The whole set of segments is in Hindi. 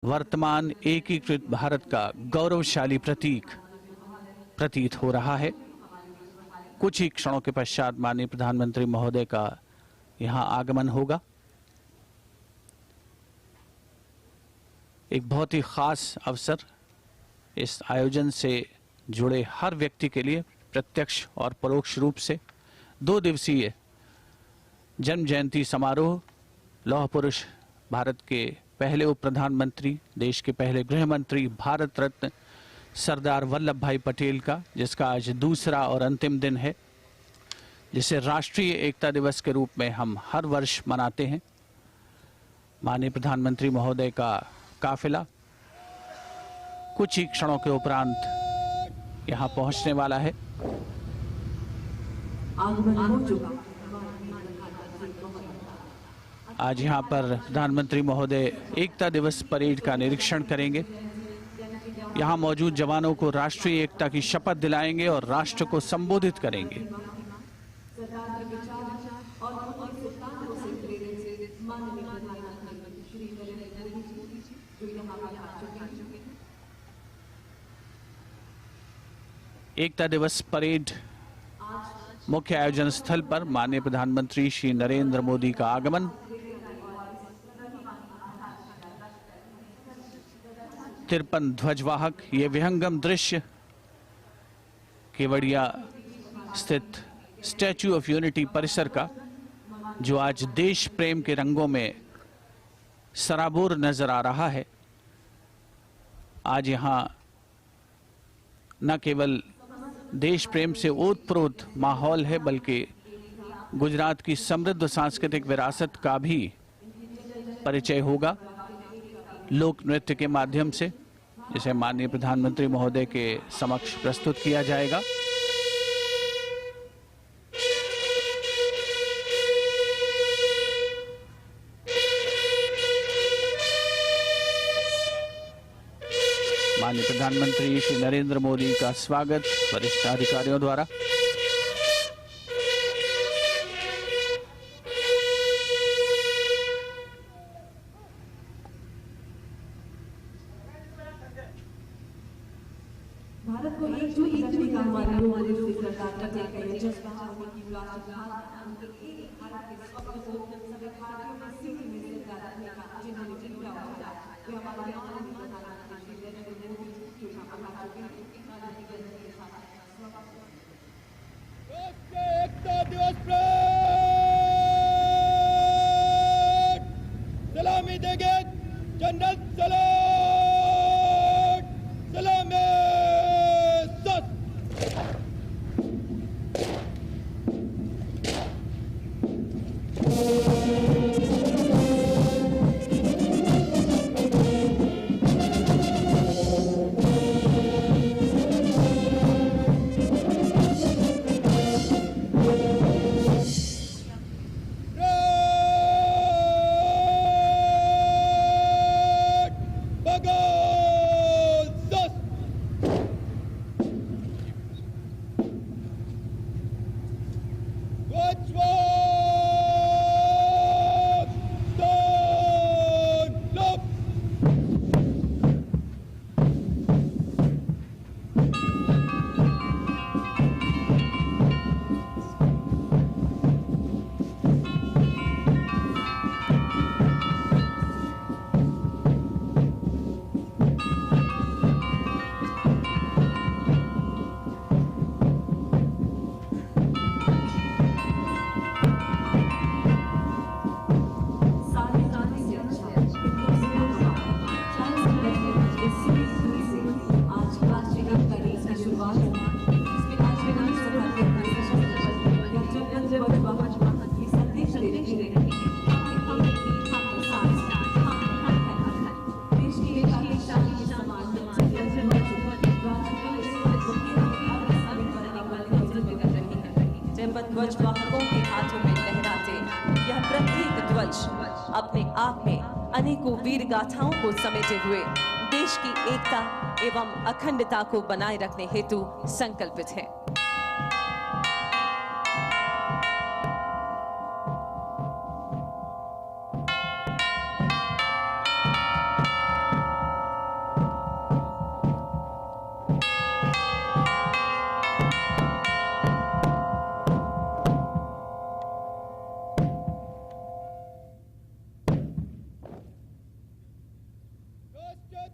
वर्तमान एकीकृत भारत का गौरवशाली प्रतीत हो रहा है। कुछ ही क्षणों के पश्चात माननीय प्रधानमंत्री महोदय का यहां आगमन होगा। एक बहुत ही खास अवसर, इस आयोजन से जुड़े हर व्यक्ति के लिए प्रत्यक्ष और परोक्ष रूप से 2 दिवसीय जन्म जयंती समारोह लौह पुरुष, भारत के पहले उप प्रधानमंत्री, देश के पहले गृह मंत्री, भारत रत्न सरदार वल्लभ भाई पटेल का, जिसका आज दूसरा और अंतिम दिन है, जिसे राष्ट्रीय एकता दिवस के रूप में हम हर वर्ष मनाते हैं। माननीय प्रधानमंत्री महोदय का काफिला कुछ ही क्षणों के उपरांत यहां पहुंचने वाला है। आज यहां पर प्रधानमंत्री महोदय एकता दिवस परेड का निरीक्षण करेंगे। यहां मौजूद जवानों को राष्ट्रीय एकता की शपथ दिलाएंगे और राष्ट्र को संबोधित करेंगे। एकता दिवस परेड मुख्य आयोजन स्थल पर माननीय प्रधानमंत्री श्री नरेंद्र मोदी का आगमन, 53 ध्वजवाहक, ये विहंगम दृश्य केवड़िया स्थित स्टैच्यू ऑफ यूनिटी परिसर का, जो आज देश प्रेम के रंगों में सराबोर नजर आ रहा है। आज यहां न केवल देश प्रेम से ओतप्रोत माहौल है, बल्कि गुजरात की समृद्ध सांस्कृतिक विरासत का भी परिचय होगा लोक नृत्य के माध्यम से, जिसे माननीय प्रधानमंत्री महोदय के समक्ष प्रस्तुत किया जाएगा। माननीय प्रधानमंत्री श्री नरेंद्र मोदी का स्वागत वरिष्ठ अधिकारियों द्वारा। भारत को एकजुट रखने का हमारे लोगों से सरकार करने का ये जज्बा है कि भारत के स्वप्न को सभी भारतीयों में सिंह में सरकार रखने का जिन्होंने जितना होता है वे हमारे आनंद प्रधानमंत्री श्री नरेंद्र मोदी जो हमारा के साथ एकता दिवस पर सलामी देंगे जनरल सलामी ध्वजवाहकों के हाथों में लहराते यह प्रत्येक ध्वज अपने आप में अनेकों वीर गाथाओं को समेटे हुए देश की एकता एवं अखंडता को बनाए रखने हेतु संकल्पित है।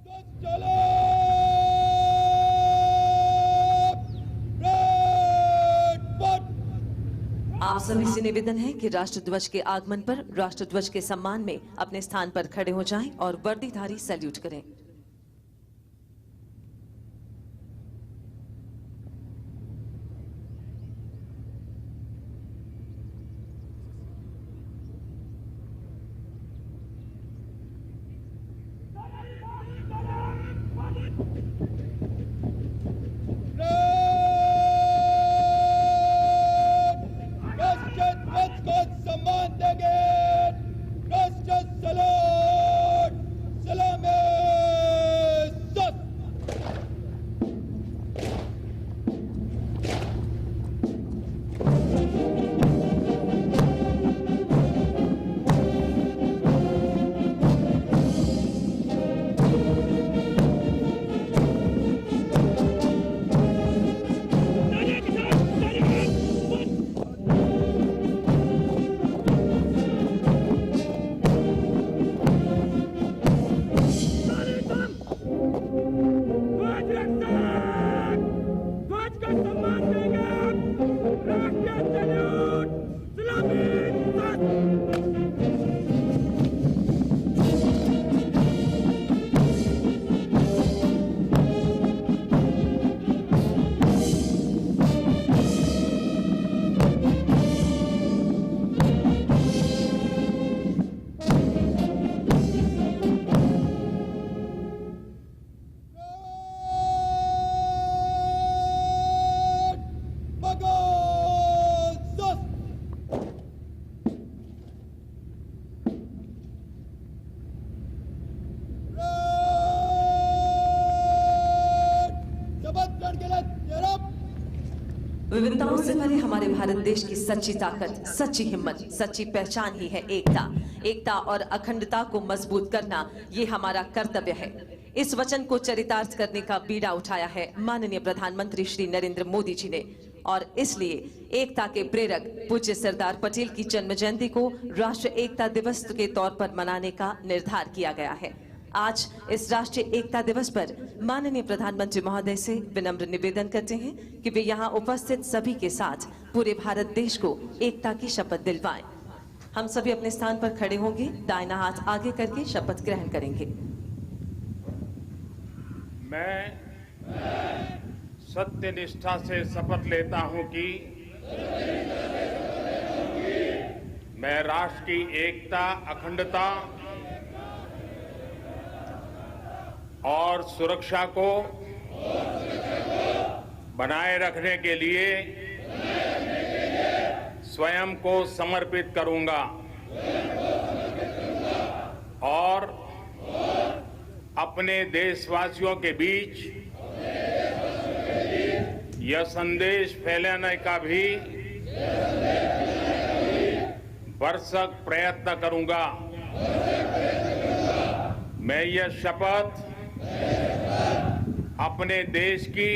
चलो ब्रेड पट। आप सभी से निवेदन है कि राष्ट्रध्वज के आगमन पर राष्ट्रध्वज के सम्मान में अपने स्थान पर खड़े हो जाएं और वर्दीधारी सैल्यूट करें। राष्ट्रध्वज को सम्मान देंगे। राष्ट्र सलाम सलामे सत। ध्वज का सम्मान देंगे। राष्ट्रीय सैल्यूट सलामी सत। विविधताओं से भरे हमारे भारत देश की सच्ची ताकत, सच्ची हिम्मत, सच्ची पहचान ही है एकता। एकता और अखंडता को मजबूत करना ये हमारा कर्तव्य है। इस वचन को चरितार्थ करने का बीड़ा उठाया है माननीय प्रधानमंत्री श्री नरेंद्र मोदी जी ने, और इसलिए एकता के प्रेरक पूज्य सरदार पटेल की जन्म जयंती को राष्ट्रीय एकता दिवस के तौर पर मनाने का निर्धार किया गया है। आज इस राष्ट्रीय एकता दिवस पर माननीय प्रधानमंत्री महोदय से विनम्र निवेदन करते हैं कि वे यहाँ उपस्थित सभी के साथ पूरे भारत देश को एकता की शपथ दिलवाएं। हम सभी अपने स्थान पर खड़े होंगे, दाहिना हाथ आगे करके शपथ ग्रहण करेंगे। मैं सत्य निष्ठा से शपथ लेता हूं कि मैं राष्ट्र की एकता, अखंडता और सुरक्षा को बनाए रखने के लिए स्वयं को समर्पित करूंगा और अपने देशवासियों के बीच यह संदेश फैलाने का भी भरसक प्रयत्न करूंगा। मैं यह शपथ अपने देश की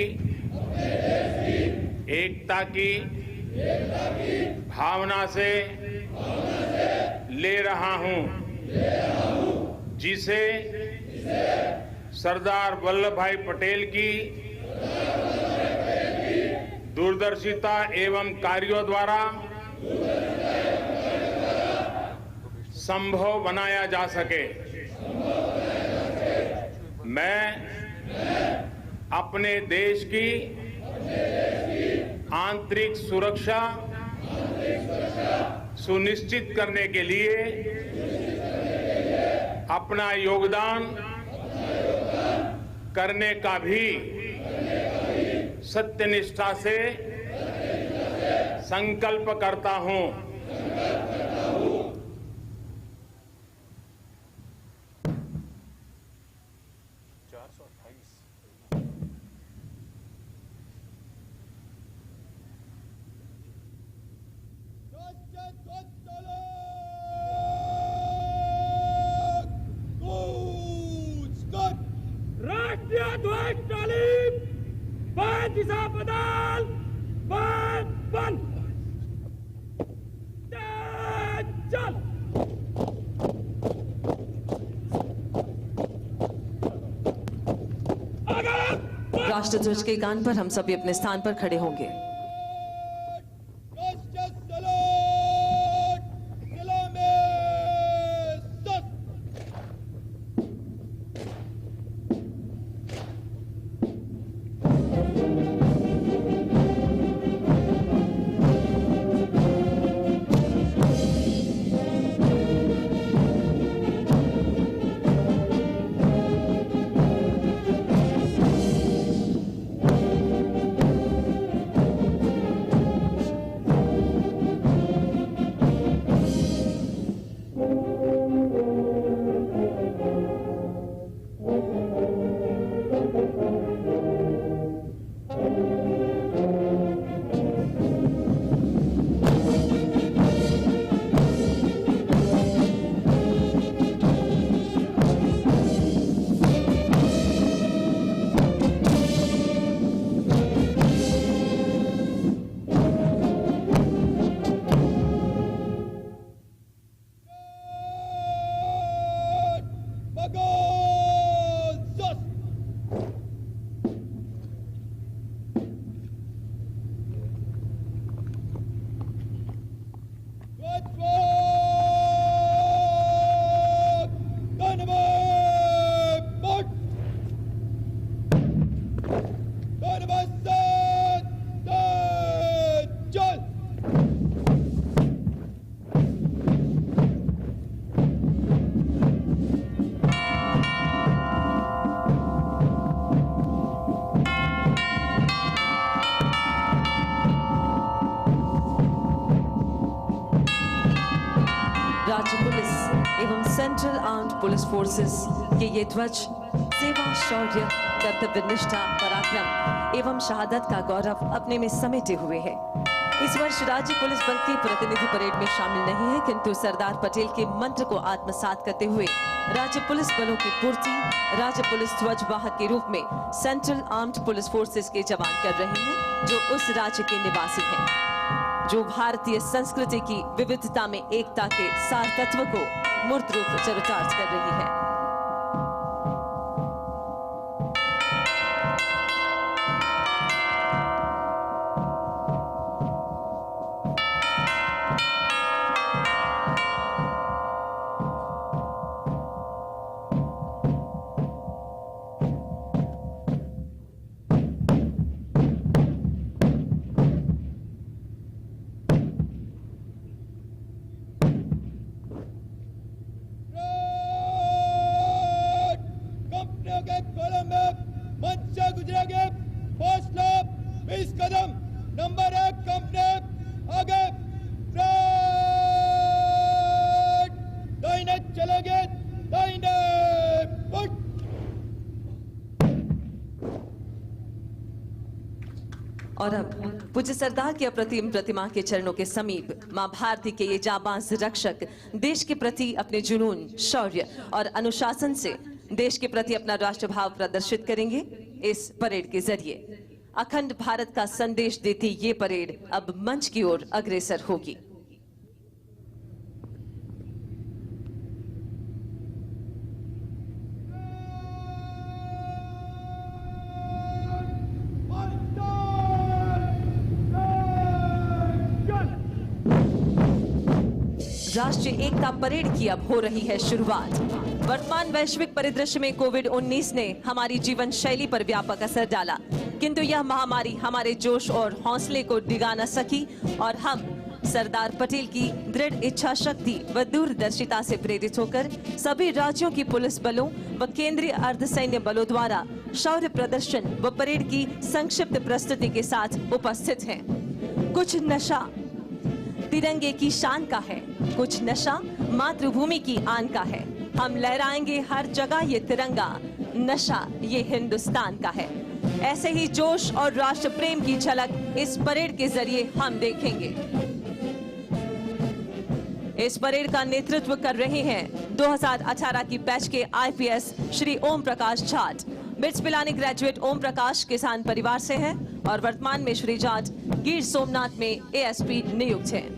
एकता की भावना से ले रहा हूं, जिसे सरदार वल्लभ भाई पटेल की दूरदर्शिता एवं कार्यों द्वारा संभव बनाया जा सके। मैं अपने देश की आंतरिक सुरक्षा सुनिश्चित करने के लिए अपना योगदान करने का भी सत्यनिष्ठा से संकल्प करता हूं। राष्ट्रीय ध्वज तालीम बाद दिशा बदल बाद बंद चल। राष्ट्रध्वज के गान पर हम सभी अपने स्थान पर खड़े होंगे। राष्ट्र सलाम, सलामे सत। राज्य पुलिस एवं सेंट्रल आर्म्ड पुलिस फोर्सेस के ये ध्वज सेवा, शौर्य, कर्तव्य निष्ठा, पराक्रम एवं शहादत का गौरव अपने में समेटे हुए है। इस वर्ष राज्य पुलिस बल के प्रतिनिधि परेड में शामिल नहीं है, किंतु सरदार पटेल के मंत्र को आत्मसात करते हुए राज्य पुलिस बलों की पूर्ति राज्य पुलिस ध्वज वाहक के रूप में सेंट्रल आर्म्ड पुलिस फोर्सेस के जवान कर रहे हैं, जो उस राज्य के निवासी हैं, जो भारतीय संस्कृति की विविधता में एकता के सार तत्व को मूर्त रूप चरितार्थ कर रही है। और अब पूज्य सरदार की अप्रतिम प्रतिमा के चरणों के समीप मां भारती के ये जाबाज रक्षक देश के प्रति अपने जुनून, शौर्य और अनुशासन से देश के प्रति अपना राष्ट्रभाव प्रदर्शित करेंगे। इस परेड के जरिए अखंड भारत का संदेश देती ये परेड अब मंच की ओर अग्रसर होगी। राष्ट्रीय एकता परेड की अब हो रही है शुरुआत। वर्तमान वैश्विक परिदृश्य में कोविड-19 ने हमारी जीवन शैली पर व्यापक असर डाला, किंतु यह महामारी हमारे जोश और हौसले को डिगा न सकी और हम सरदार पटेल की दृढ़ इच्छा शक्ति व दूरदर्शिता से प्रेरित होकर सभी राज्यों की पुलिस बलों व केंद्रीय अर्धसैन्य बलों द्वारा शौर्य प्रदर्शन व परेड की संक्षिप्त प्रस्तुति के साथ उपस्थित हैं। कुछ नशा तिरंगे की शान का है, कुछ नशा मातृभूमि की आन का है। हम लहराएंगे हर जगह ये तिरंगा, नशा ये हिंदुस्तान का है। ऐसे ही जोश और राष्ट्र प्रेम की झलक इस परेड के जरिए हम देखेंगे। इस परेड का नेतृत्व कर रहे हैं 2018 की बैच के IPS Shri Om Prakash Jat. Bits Pilani graduate Om Prakash किसान परिवार से हैं और वर्तमान में श्री जाट गिर सोमनाथ में एएसपी नियुक्त हैं।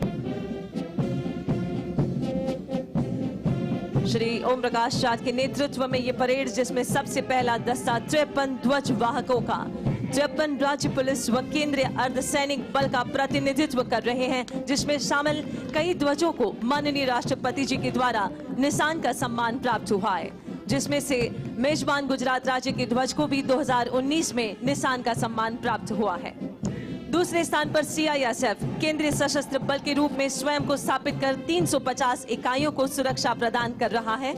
श्री ओम प्रकाश जाट के नेतृत्व में ये परेड, जिसमें सबसे पहला दस्ता 53 ध्वज वाहकों का 53 राज्य पुलिस व केंद्रीय अर्धसैनिक बल का प्रतिनिधित्व कर रहे हैं, जिसमें शामिल कई ध्वजों को माननीय राष्ट्रपति जी के द्वारा निशान का सम्मान प्राप्त हुआ है, जिसमें से मेजबान गुजरात राज्य के ध्वज को भी 2019 में निशान का सम्मान प्राप्त हुआ है। दूसरे स्थान पर CISF केंद्रीय सशस्त्र बल के रूप में स्वयं को स्थापित कर 350 इकाइयों को सुरक्षा प्रदान कर रहा है,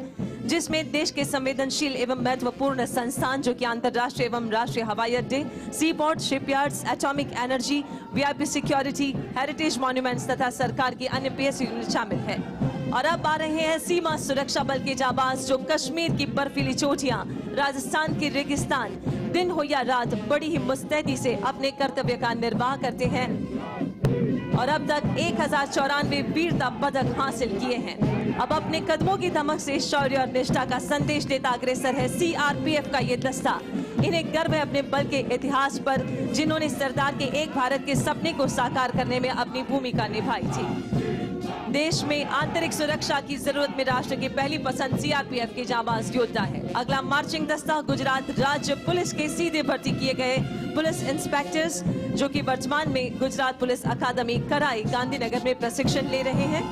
जिसमें देश के संवेदनशील एवं महत्वपूर्ण संस्थान जो कि अंतर्राष्ट्रीय एवं राष्ट्रीय हवाई अड्डे, sea port, shipyards, atomic energy, VIP security, heritage monuments तथा सरकार की अन्य PS यूनिट शामिल है। और अब आ रहे हैं सीमा सुरक्षा बल के जाबाज जो कश्मीर की बर्फीली चोटियां, राजस्थान के रेगिस्तान दिन हो या रात बड़ी ही मुस्तैदी से अपने कर्तव्य का निर्वाह करते हैं और अब तक 1094 वीरता पदक हासिल किए हैं। अब अपने कदमों की धमक से शौर्य और निष्ठा का संदेश देता अग्रसर है CRPF का ये दस्ता। इन्हें गर्व है अपने बल के इतिहास पर, जिन्होंने सरदार के एक भारत के सपने को साकार करने में अपनी भूमिका निभाई थी। देश में आंतरिक सुरक्षा की जरूरत में राष्ट्र की पहली पसंद CRPF के जाबाज योद्धा है। अगला मार्चिंग दस्ता गुजरात राज्य पुलिस के सीधे भर्ती किए गए पुलिस इंस्पेक्टर्स जो कि वर्तमान में गुजरात पुलिस अकादमी कराई गांधीनगर में प्रशिक्षण ले रहे हैं।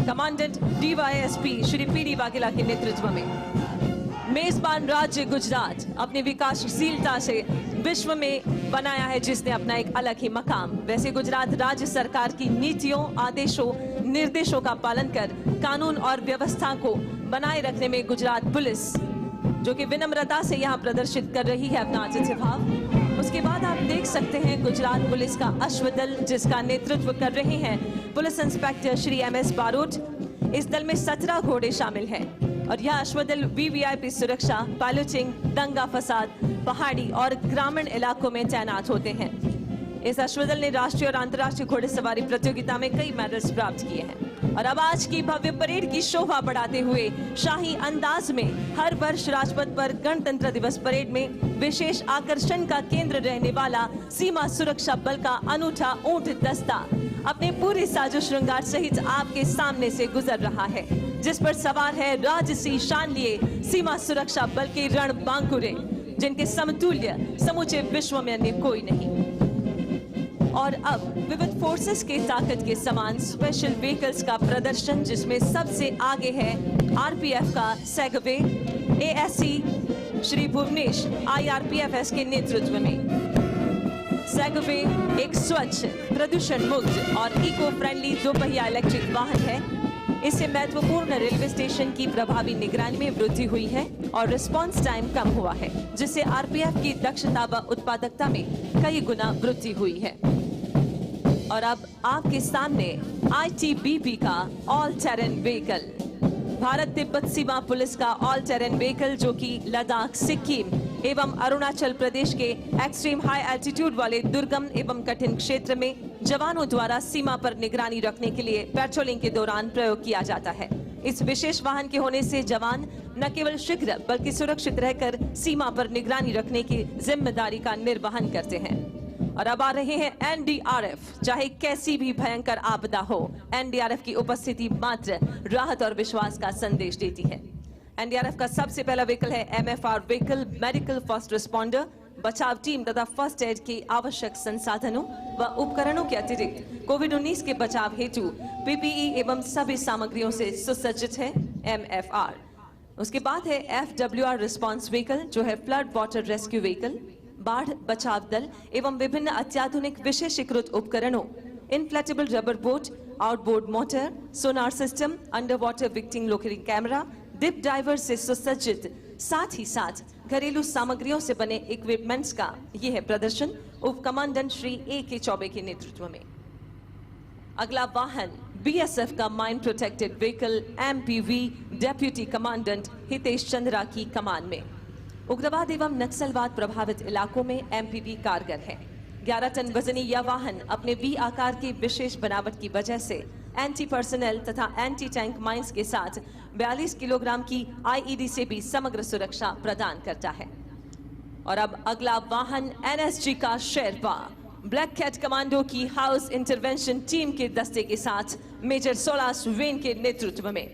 Commandant DYSP Shri PD Vaghela के नेतृत्व में मेजबान राज्य गुजरात अपनी विकासशीलता से विश्व में बनाया है, जिसने अपना एक अलग ही मकाम। वैसे गुजरात राज्य सरकार की नीतियों, आदेशों, निर्देशों का पालन कर कानून और व्यवस्था को बनाए रखने में गुजरात पुलिस जो कि विनम्रता से यहाँ प्रदर्शित कर रही है अपना आतिथ्य भाव। उसके बाद आप देख सकते हैं गुजरात पुलिस का अश्वदल जिसका नेतृत्व कर रहे हैं police inspector Shri MS Barot. इस दल में 17 घोड़े शामिल हैं और यह अश्वदल VVIP सुरक्षा, पायलटिंग, दंगा फसाद, पहाड़ी और ग्रामीण इलाकों में तैनात होते हैं। इस अश्वदल ने राष्ट्रीय और अंतर्राष्ट्रीय घोड़े सवारी प्रतियोगिता में कई मेडल्स प्राप्त किए हैं। और अब आज की भव्य परेड की शोभा बढ़ाते हुए शाही अंदाज में हर वर्ष राजपथ पर गणतंत्र दिवस परेड में विशेष आकर्षण का केंद्र रहने वाला सीमा सुरक्षा बल का अनूठा ऊंट दस्ता अपने पूरे साजो श्रृंगार सहित आपके सामने से गुजर रहा है, जिस पर सवार है राजसी शान लिए सीमा सुरक्षा बल के रण बांकुरे, जिनके समतुल्य समूचे विश्व में अन्य कोई नहीं। और अब विविध फोर्सेस के ताकत के समान स्पेशल व्हीकल्स का प्रदर्शन, जिसमें सबसे आगे है RPF का Segway ASC Shri Bhuvnesh IRPFS के नेतृत्व में। सेगवे एक स्वच्छ, प्रदूषण मुक्त और इको फ्रेंडली दोपहिया इलेक्ट्रिक वाहन है। इससे महत्वपूर्ण रेलवे स्टेशन की प्रभावी निगरानी में वृद्धि हुई है और रिस्पांस टाइम कम हुआ है, जिससे RPF की दक्षता व उत्पादकता में कई गुना वृद्धि हुई है। और अब आपके सामने ITBP का ऑल टेरेन व्हीकल, भारत तिब्बत सीमा पुलिस का ऑल टेरेन व्हीकल जो कि लद्दाख, सिक्किम एवं अरुणाचल प्रदेश के एक्सट्रीम हाई एल्टीट्यूड वाले दुर्गम एवं कठिन क्षेत्र में जवानों द्वारा सीमा पर निगरानी रखने के लिए पेट्रोलिंग के दौरान प्रयोग किया जाता है। इस विशेष वाहन के होने से जवान न केवल शीघ्र बल्कि सुरक्षित रहकर सीमा पर निगरानी रखने की जिम्मेदारी का निर्वहन करते हैं। और अब आ रहे हैं NDRF। चाहे कैसी भी भयंकर आपदा हो, NDRF की उपस्थिति मात्र राहत और विश्वास का संदेश देती है। NDRF का सबसे पहला व्हीकल है MFR vehicle, medical first responder, बचाव टीम तथा फर्स्ट एड के आवश्यक संसाधनों व उपकरणों के अतिरिक्त कोविड-19 के बचाव हेतु PPE एवं सभी सामग्रियों से सुसज्जित है MFR। उसके बाद है FWR रिस्पॉन्स व्हीकल जो है फ्लड वाटर रेस्क्यू व्हीकल, बाढ़ बचाव दल एवं विभिन्न अत्याधुनिक विशेषीकृत उपकरणों, inflatable rubber boat, outboard motor, sonar system, under water victim locating camera, deep diver से सुसज्जित, साथ ही साथ घरेलू सामग्रियों से बने इक्विपमेंट्स का यह है प्रदर्शन उप कमांडेंट श्री AK चौबे के नेतृत्व में। अगला वाहन BSF का mine protected vehicle MPV deputy commandant Hitesh Chandra की कमान में। उग्रवाद एवं नक्सलवाद प्रभावित इलाकों में MPV कारगर है। 11 टन वजनी यह वाहन अपने V आकार की विशेष बनावट की वजह से एंटी पर्सनल तथा एंटी टैंक माइंस के साथ 42 किलोग्राम की IED से भी समग्र सुरक्षा प्रदान करता है। और अब अगला वाहन NSG का शेरपा ब्लैक कैट कमांडो की हाउस इंटरवेंशन टीम के दस्ते के साथ मेजर सोलास वेन के नेतृत्व में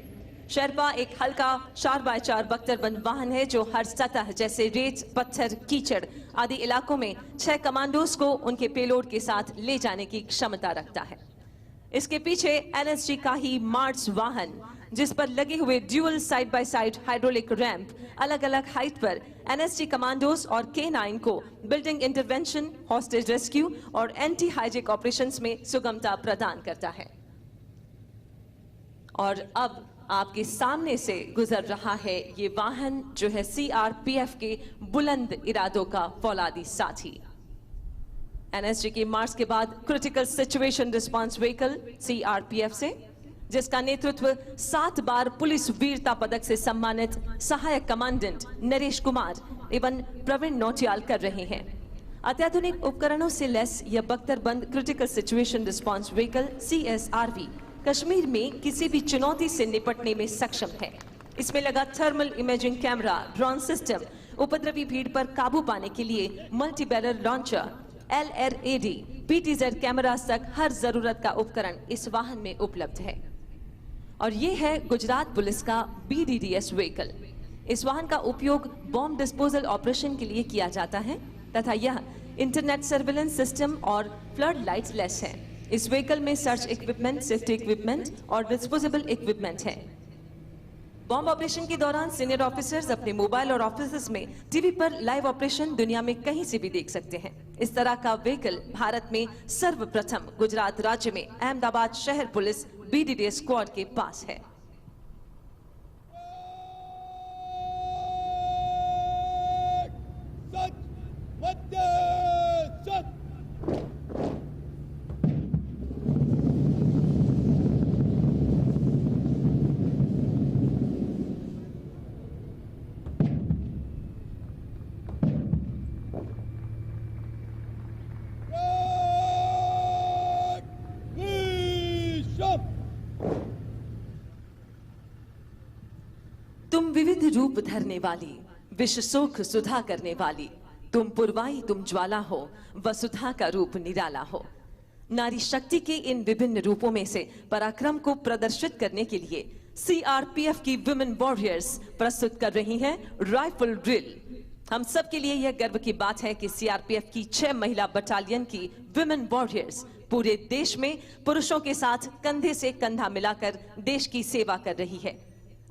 शेरपा एक हल्का 4x4 बख्तरबंद वाहन है जो हर सतह जैसे रेत, पत्थर, कीचड़ आदि इलाकों में 6 कमांडोज को उनके पेलोड के साथ ले जाने की क्षमता रखता है। इसके पीछे एनएसजी का ही मार्स वाहन, जिस पर लगे हुए dual side by side hydraulic ramp अलग अलग हाइट पर एनएसजी कमांडोज और K9 को बिल्डिंग इंटरवेंशन, हॉस्टेज रेस्क्यू और एंटी हाइजैक ऑपरेशंस में सुगमता प्रदान करता है। और अब आपके सामने से गुजर रहा है ये वाहन जो है सीआरपीएफ के बुलंद इरादों का फौलादी साथी। एनएसजी की मार्च के बाद critical situation response vehicle CRPF से, जिसका नेतृत्व 7 बार पुलिस वीरता पदक से सम्मानित सहायक कमांडेंट नरेश कुमार एवं प्रवीण नौटियाल कर रहे हैं। अत्याधुनिक उपकरणों से लैस यह बख्तरबंद critical situation response vehicle CSRV Kashmir में किसी भी चुनौती से निपटने में सक्षम है। इसमें लगा thermal imaging camera, drone system, उपद्रवी भीड़ पर काबू पाने के लिए multi barrel launcher, LRAD, PTZ cameras तक हर जरूरत का उपकरण इस वाहन में उपलब्ध है। और ये है गुजरात पुलिस का BDDS व्हीकल। इस वाहन का उपयोग बॉम्ब डिस्पोजल ऑपरेशन के लिए किया जाता है तथा यह इंटरनेट सर्विलेंस सिस्टम और फ्लड लाइट्स लेस है। इस व्हीकल में सर्च इक्विपमेंट, सेफ्टी इक्विपमेंट और डिस्पोजेबल इक्विपमेंट है। बॉम्ब ऑपरेशन के दौरान सीनियर ऑफिसर्स अपने मोबाइल और ऑफिस में टीवी पर लाइव ऑपरेशन दुनिया में कहीं से भी देख सकते हैं। इस तरह का व्हीकल भारत में सर्वप्रथम गुजरात राज्य में अहमदाबाद शहर पुलिस BDDS स्क्वाड के पास है। सच, मध्य सच। तुम विविध रूप धरने वाली, विश्व सुख सुधा करने वाली, तुम पुरवाई तुम ज्वाला हो, वसुधा का रूप निराला हो। नारी शक्ति के इन विभिन्न रूपों में से पराक्रम को प्रदर्शित करने के लिए सीआरपीएफ की वुमेन वॉरियर्स प्रस्तुत कर रही हैं राइफल ड्रिल। हम सब के लिए यह गर्व की बात है कि सीआरपीएफ की 6 महिला बटालियन की वुमेन वॉरियर्स पूरे देश में पुरुषों के साथ कंधे से कंधा मिलाकर देश की सेवा कर रही है।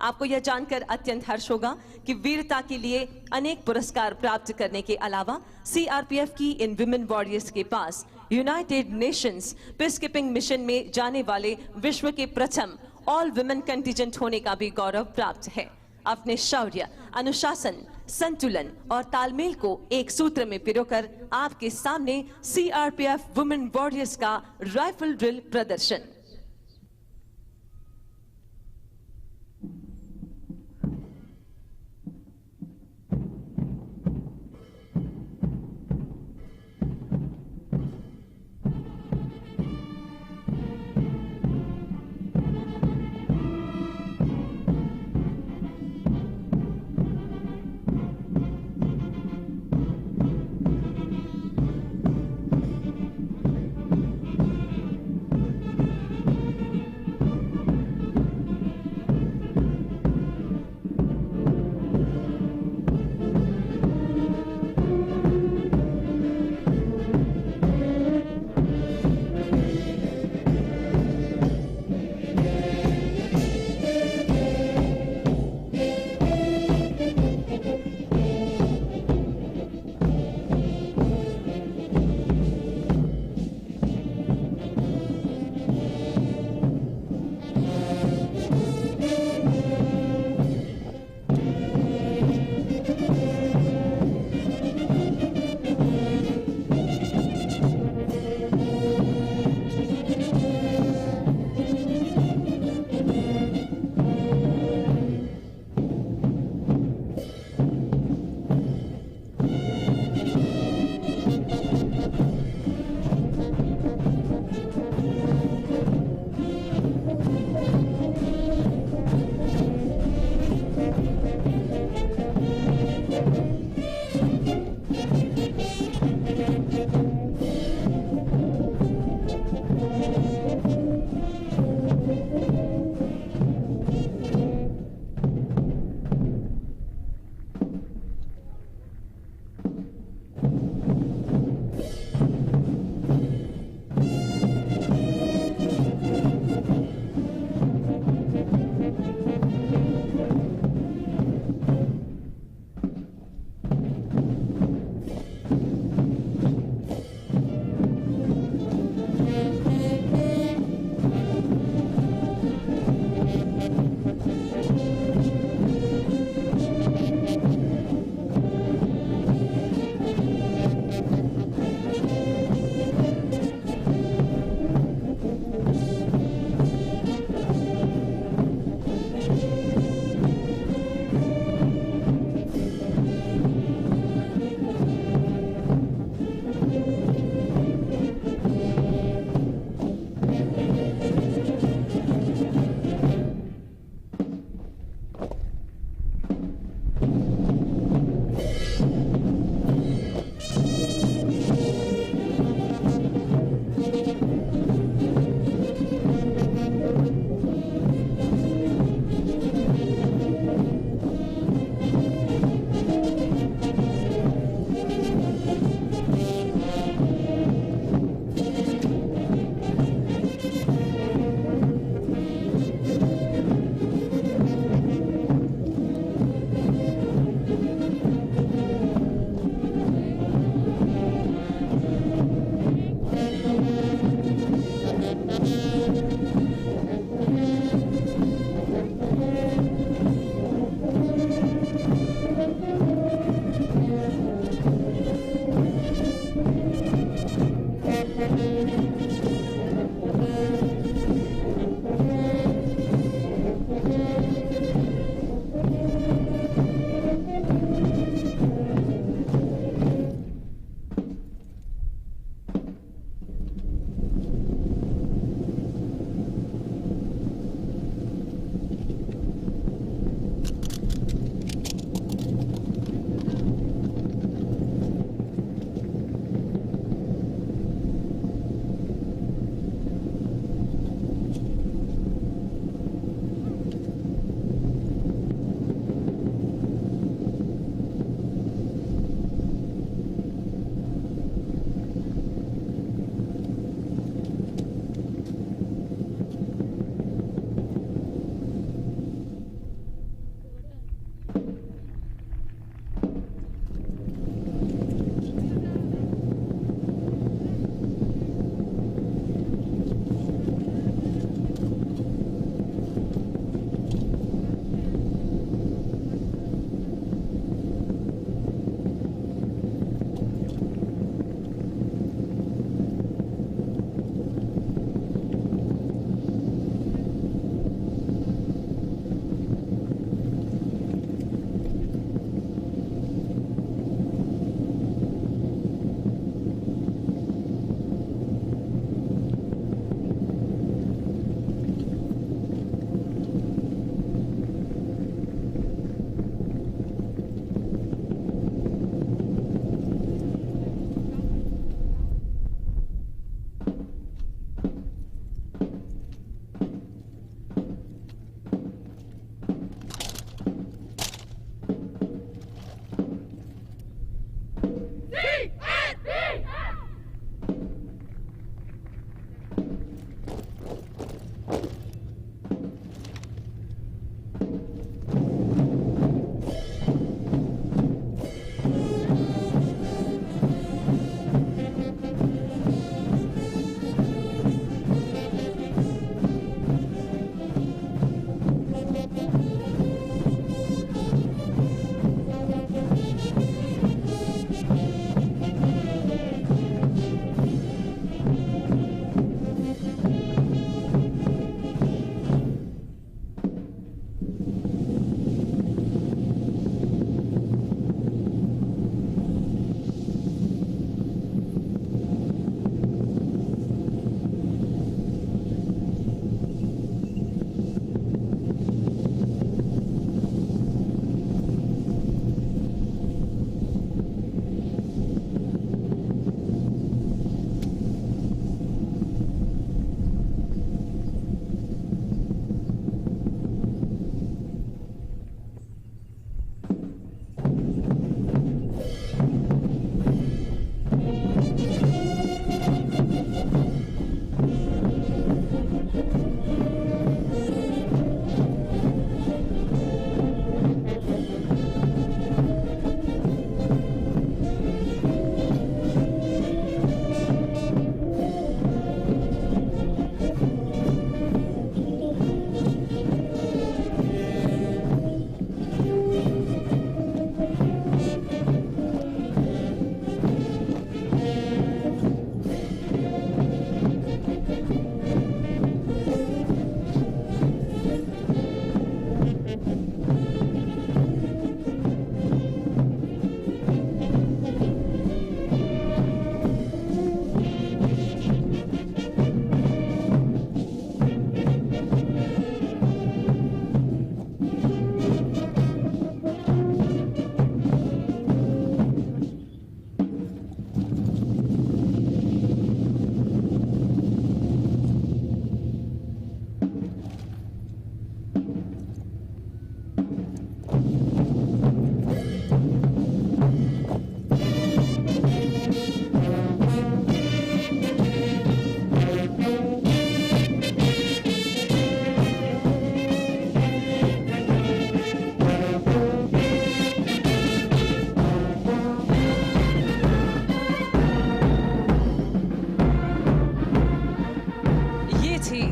आपको यह जानकर अत्यंत हर्ष होगा कि वीरता के लिए अनेक पुरस्कार प्राप्त करने के अलावा सीआरपीएफ की इन विमेन वॉरियर्स के पास यूनाइटेड नेशंस पीसकीपिंग मिशन में जाने वाले विश्व के प्रथम ऑल विमेन कंटिजेंट होने का भी गौरव प्राप्त है। अपने शौर्य, अनुशासन, संतुलन और तालमेल को एक सूत्र में पिरोकर आपके सामने सीआरपीएफ वुमेन वॉरियर्स का राइफल ड्रिल प्रदर्शन।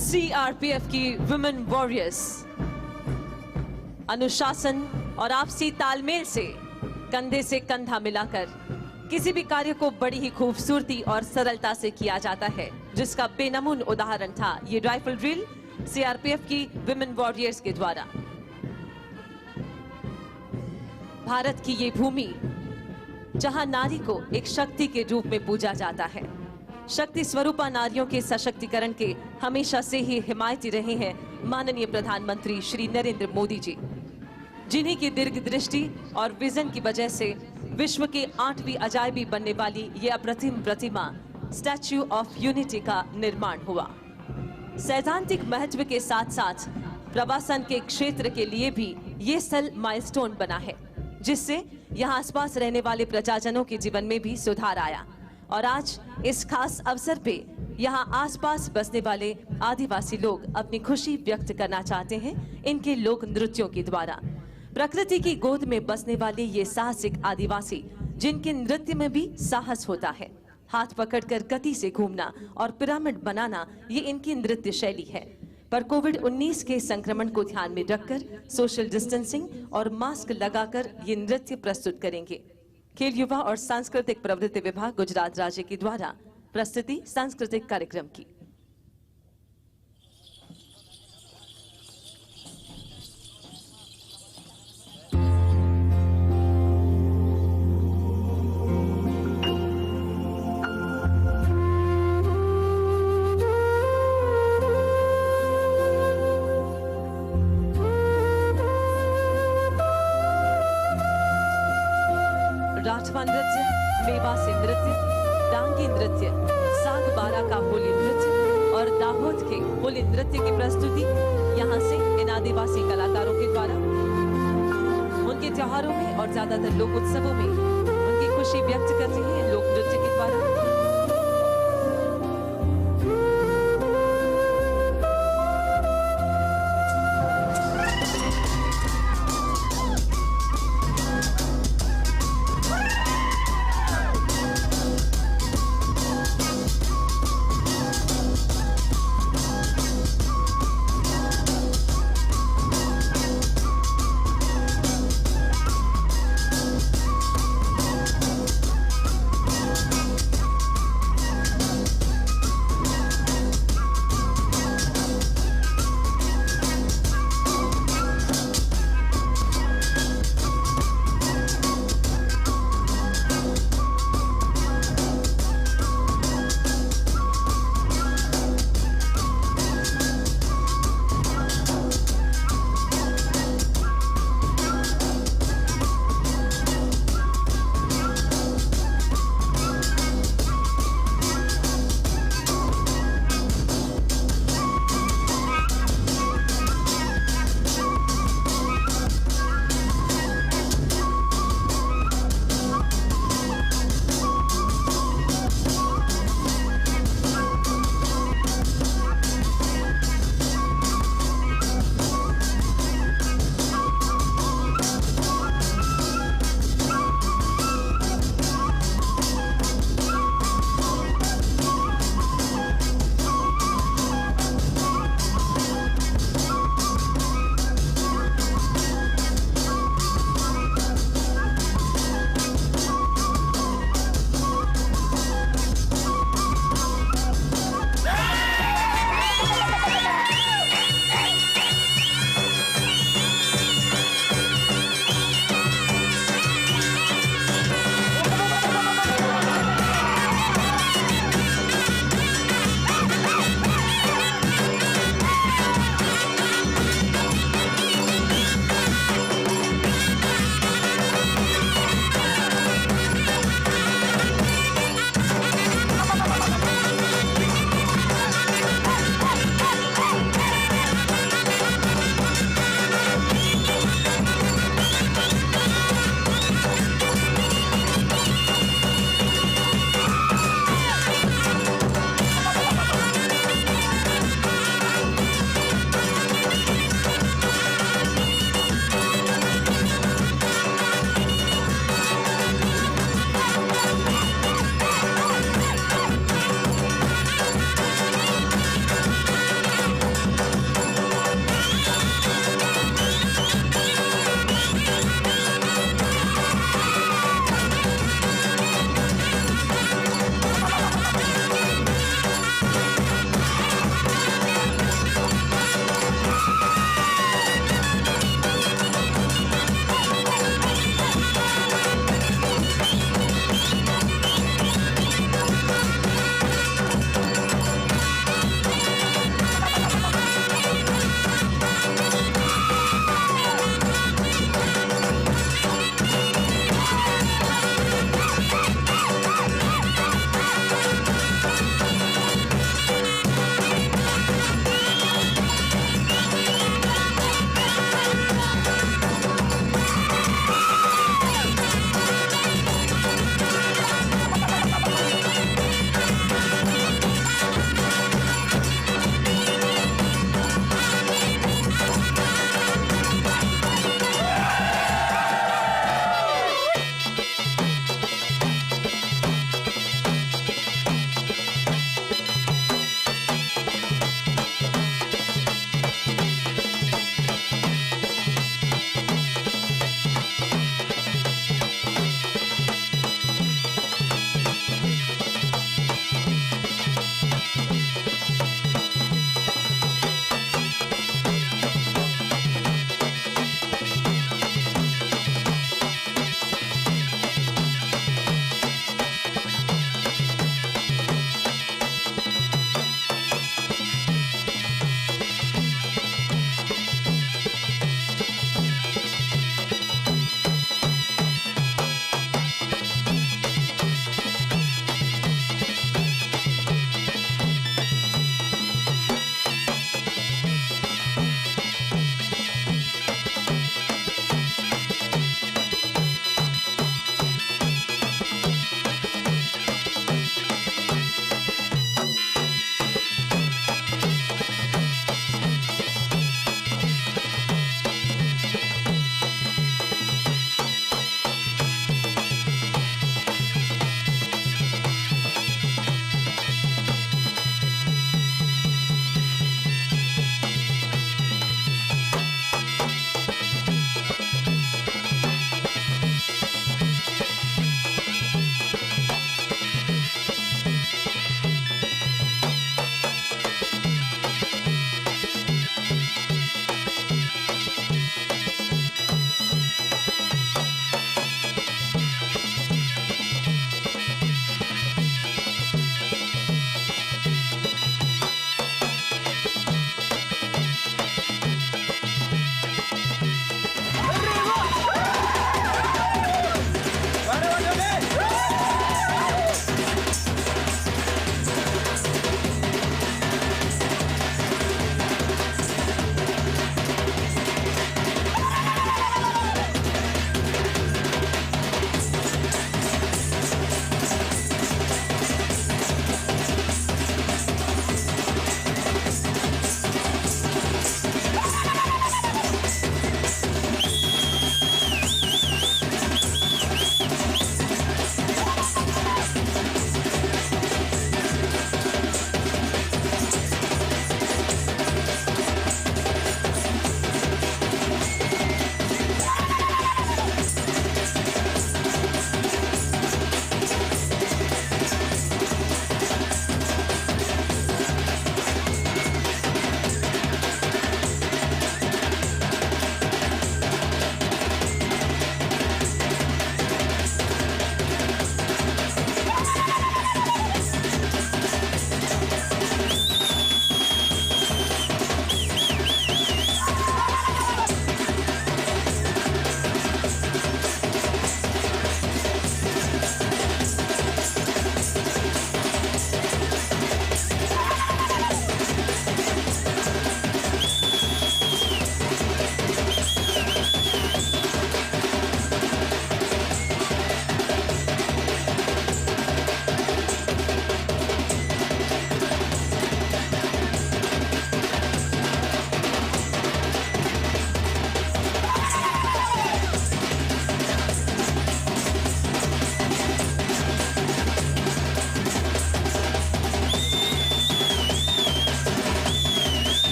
सीआरपीएफ की वुमेन वॉरियर्स अनुशासन और आपसी तालमेल से कंधे से कंधा मिलाकर किसी भी कार्य को बड़ी ही खूबसूरती और सरलता से किया जाता है, जिसका बेनमून उदाहरण था ये राइफल ड्रिल सीआरपीएफ की वुमेन वॉरियर्स के द्वारा। भारत की ये भूमि जहां नारी को एक शक्ति के रूप में पूजा जाता है, शक्ति स्वरूपा नारियों के सशक्तिकरण के हमेशा से ही हिमायती रहे हैं माननीय प्रधानमंत्री श्री नरेंद्र मोदी जी, जिन्हीं की दीर्घ दृष्टि और विजन की वजह से विश्व के 8वीं अजायबी बनने वाली ये अप्रतिम प्रतिमा स्टैच्यू ऑफ यूनिटी का निर्माण हुआ। सैद्धांतिक महत्व के साथ साथ प्रवासन के क्षेत्र के लिए भी ये स्थल माइलस्टोन बना है, जिससे यहाँ आसपास रहने वाले प्रजाजनों के जीवन में भी सुधार आया। और आज इस खास अवसर पे यहाँ आसपास बसने वाले आदिवासी लोग अपनी खुशी व्यक्त करना चाहते हैं इनके लोक नृत्यों के द्वारा। प्रकृति की गोद में बसने वाले ये साहसिक आदिवासी, जिनके नृत्य में भी साहस होता है, हाथ पकड़कर गति से घूमना और पिरामिड बनाना, ये इनकी नृत्य शैली है। पर कोविड-19 के संक्रमण को ध्यान में रखकर सोशल डिस्टेंसिंग और मास्क लगाकर ये नृत्य प्रस्तुत करेंगे। खेल युवा और सांस्कृतिक प्रवृत्ति विभाग गुजरात राज्य के द्वारा प्रस्तुति सांस्कृतिक कार्यक्रम की। राठवा नृत्य, मेवासी नृत्य, डांगी नृत्य, साग बारा का होली नृत्य और दाहोद के होली नृत्य की प्रस्तुति यहाँ से इन आदिवासी कलाकारों के द्वारा उनके त्योहारों में और ज्यादातर लोक उत्सवों में उनकी खुशी व्यक्त करते हैं।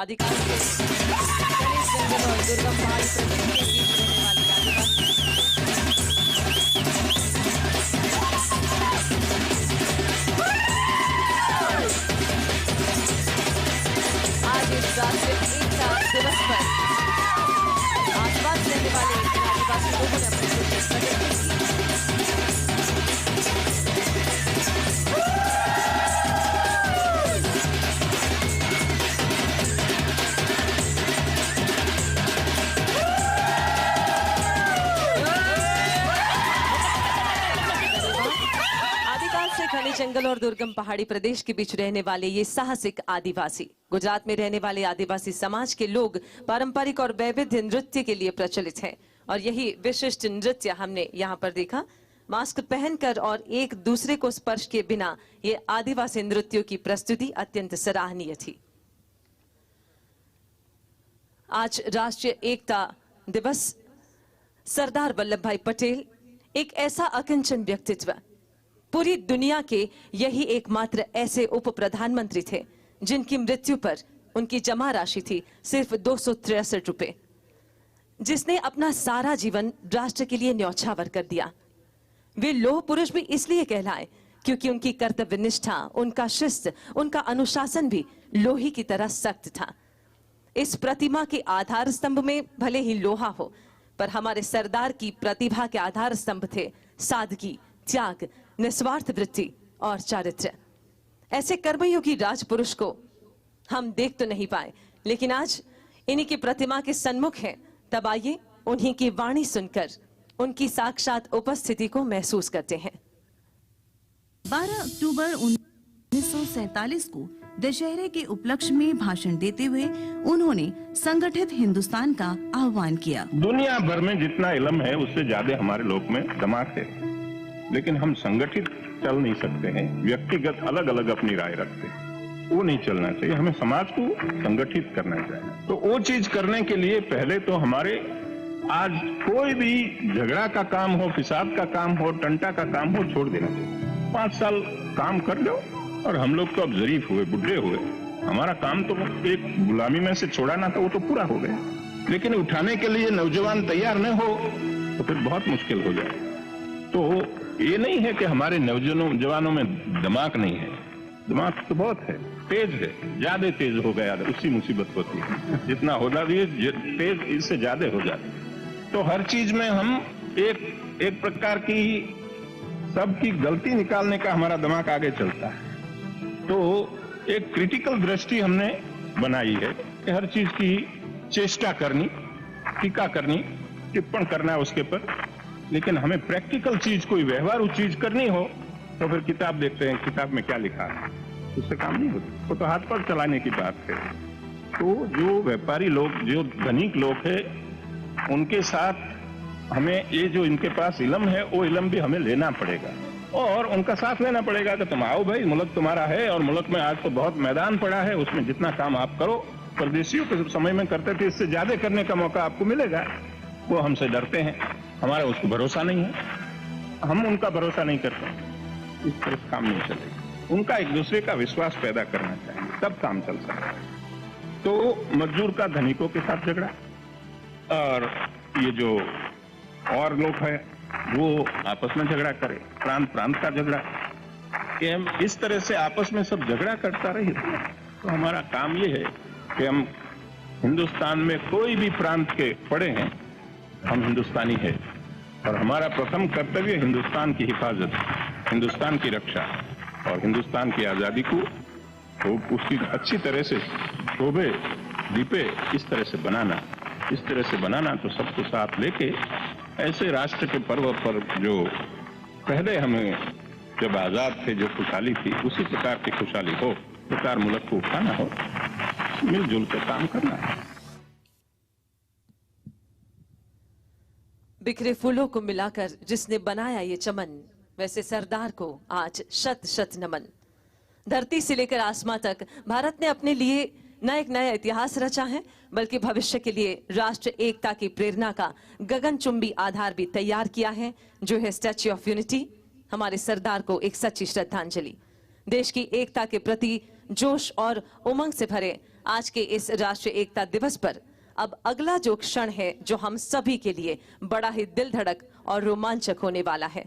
आदिकाल के घने जंगल और दुर्गम पहाड़ी प्रदेश के बीच रहने वाले आदिवासी आज इस राष्ट्रीय एकता दिवस पर आसपास रहने वाले आदिवासी लोगों ने अपनी खुशी प्रकट की। घने जंगल और दुर्गम पहाड़ी प्रदेश के बीच रहने वाले ये साहसिक आदिवासी गुजरात में रहने वाले आदिवासी समाज के लोग पारंपरिक और वैविध्य नृत्य के लिए प्रचलित हैं और यही विशिष्ट नृत्य हमने यहाँ पर देखा। मास्क पहनकर और एक दूसरे को स्पर्श किए बिना ये आदिवासी नृत्यों की प्रस्तुति अत्यंत सराहनीय थी। आज राष्ट्रीय एकता दिवस। सरदार वल्लभ भाई पटेल एक ऐसा अकिंचन व्यक्तित्व, पूरी दुनिया के यही एकमात्र ऐसे उप प्रधानमंत्री थे जिनकी मृत्यु पर उनकी जमा राशि थी सिर्फ 263 रुपए, जिसने अपना सारा जीवन राष्ट्र के लिए न्यौछावर कर दिया। वे लौह पुरुष भी इसलिए कहलाए क्योंकि उनकी कर्तव्य निष्ठा, उनका शिस्त, उनका अनुशासन भी लोहे की तरह सख्त था। इस प्रतिमा के आधार स्तंभ में भले ही लोहा हो, पर हमारे सरदार की प्रतिभा के आधार स्तंभ थे सादगी, त्याग, निस्वार्थ वृत्ति और चारित्र्य। ऐसे कर्मयोगी राजपुरुष को हम देख तो नहीं पाए, लेकिन आज इन्हीं की प्रतिमा के सन्मुख हैं। तब आइए उन्हीं की वाणी सुनकर उनकी साक्षात उपस्थिति को महसूस करते हैं। 12 अक्टूबर 1947 को दशहरे के उपलक्ष्य में भाषण देते हुए उन्होंने संगठित हिंदुस्तान का आह्वान किया। दुनिया भर में जितना इल्म है उससे ज्यादा हमारे लोक में दिमाग है, लेकिन हम संगठित चल नहीं सकते हैं। व्यक्तिगत अलग अलग अपनी राय रखते हैं, वो नहीं चलना चाहिए। हमें समाज को संगठित करना चाहिए। तो वो चीज करने के लिए पहले तो हमारे आज कोई भी झगड़ा का काम हो, फिसाद का काम हो, टंटा का काम हो, छोड़ देना चाहिए। 5 साल काम कर लो। और हम लोग तो अब जरीफ हुए, बुढ़े हुए, हमारा काम तो एक गुलामी में से छोड़ाना था, वो तो पूरा हो गया। लेकिन उठाने के लिए नौजवान तैयार न हो तो फिर बहुत मुश्किल हो जाए। तो ये नहीं है कि हमारे नौजवानों में दिमाग नहीं है, दिमाग तो बहुत है, तेज है, ज्यादा तेज हो गया, उससी मुसीबत होती है। जितना हो जाती है तेज, इससे ज्यादा हो जाती है। तो हर चीज में हम एक प्रकार की सबकी गलती निकालने का हमारा दिमाग आगे चलता है। तो एक क्रिटिकल दृष्टि हमने बनाई है कि हर चीज की चेष्टा करनी, टीका करनी, टिप्पण करना है उसके पर, लेकिन हमें प्रैक्टिकल चीज, कोई व्यवहारू चीज करनी हो तो फिर किताब देखते हैं, किताब में क्या लिखा है, उससे काम नहीं होता। वो तो हाथ पर चलाने की बात है। तो जो व्यापारी लोग, जो धनिक लोग है, उनके साथ हमें ये जो इनके पास इल्म है, वो इल्म भी हमें लेना पड़ेगा और उनका साथ लेना पड़ेगा कि तुम आओ भाई, मुल्क तुम्हारा है और मुल्क में आज तो बहुत मैदान पड़ा है, उसमें जितना काम आप करो, परदेशियों के समय में करते थे, इससे ज्यादा करने का मौका आपको मिलेगा। वो हमसे डरते हैं, हमारा उसको भरोसा नहीं है, हम उनका भरोसा नहीं करते। इस तरह से काम नहीं चलेगा। उनका एक दूसरे का विश्वास पैदा करना चाहिए, तब काम चल सकता है। तो मजदूर का धनिकों के साथ झगड़ा और ये जो और लोग हैं वो आपस में झगड़ा करे, प्रांत प्रांत का झगड़ा, कि हम इस तरह से आपस में सब झगड़ा करता रहे। तो हमारा काम ये है कि हम हिंदुस्तान में कोई भी प्रांत के पड़े हैं, हम हिंदुस्तानी है और हमारा प्रथम कर्तव्य हिंदुस्तान की हिफाजत, हिंदुस्तान की रक्षा और हिंदुस्तान की आजादी को तो उसकी अच्छी तरह से शोभे दीपे इस तरह से बनाना। तो सबको साथ लेके ऐसे राष्ट्र के पर्व पर जो पहले हमें जब आजाद थे जो खुशहाली थी, उसी प्रकार की खुशहाली हो, प्रकार मुल्क को उठाना हो, मिलजुल कर काम करना है। बिखरे फूलों को मिलाकर जिसने बनाया ये चमन, वैसे सरदार को आज शत शत नमन। धरती से लेकर आसमां तक भारत ने अपने लिए न एक नया इतिहास रचा है, बल्कि भविष्य के लिए राष्ट्र एकता की प्रेरणा का गगनचुंबी आधार भी तैयार किया है, जो है स्टैच्यू ऑफ यूनिटी। हमारे सरदार को एक सच्ची श्रद्धांजलि। देश की एकता के प्रति जोश और उमंग से भरे आज के इस राष्ट्रीय एकता दिवस पर अब अगला जो क्षण है जो हम सभी के लिए बड़ा ही दिल धड़क और रोमांचक होने वाला है।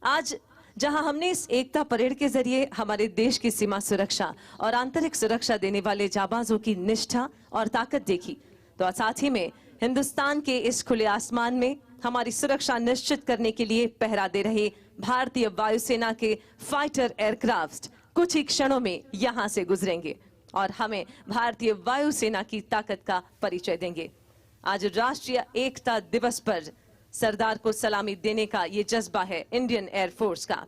आज जहां हमने इस एकता परेड के जरिए हमारे देश की सीमा सुरक्षा और आंतरिक सुरक्षा देने वाले जाबाजों की निष्ठा और ताकत देखी, तो साथ ही में हिंदुस्तान के इस खुले आसमान में हमारी सुरक्षा निश्चित करने के लिए पहरा दे रहे भारतीय वायुसेना के फाइटर एयरक्राफ्ट कुछ ही क्षणों में यहां से गुजरेंगे और हमें भारतीय वायुसेना की ताकत का परिचय देंगे। आज राष्ट्रीय एकता दिवस पर सरदार को सलामी देने का ये जज्बा है इंडियन एयरफोर्स का।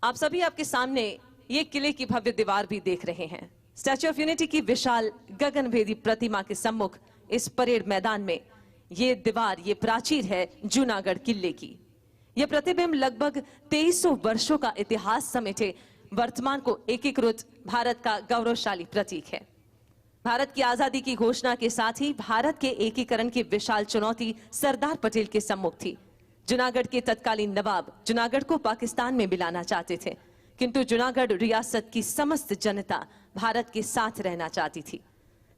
आप सभी आपके सामने ये किले की भव्य दीवार भी देख रहे हैं। स्टैच्यू ऑफ यूनिटी की विशाल गगनभेदी प्रतिमा के सम्मुख इस परेड मैदान में ये दीवार, ये प्राचीर है जूनागढ़ किले की। यह प्रतिबिंब लगभग 2300 वर्षों का इतिहास समेटे वर्तमान को एकीकृत भारत का गौरवशाली प्रतीक है। भारत की आजादी की घोषणा के साथ ही भारत के एकीकरण की विशाल चुनौती सरदार पटेल के सम्मुख थी। जूनागढ़ के तत्कालीन नवाब जूनागढ़ को पाकिस्तान में मिलाना चाहते थे, किंतु जूनागढ़ रियासत की समस्त जनता भारत के साथ रहना चाहती थी।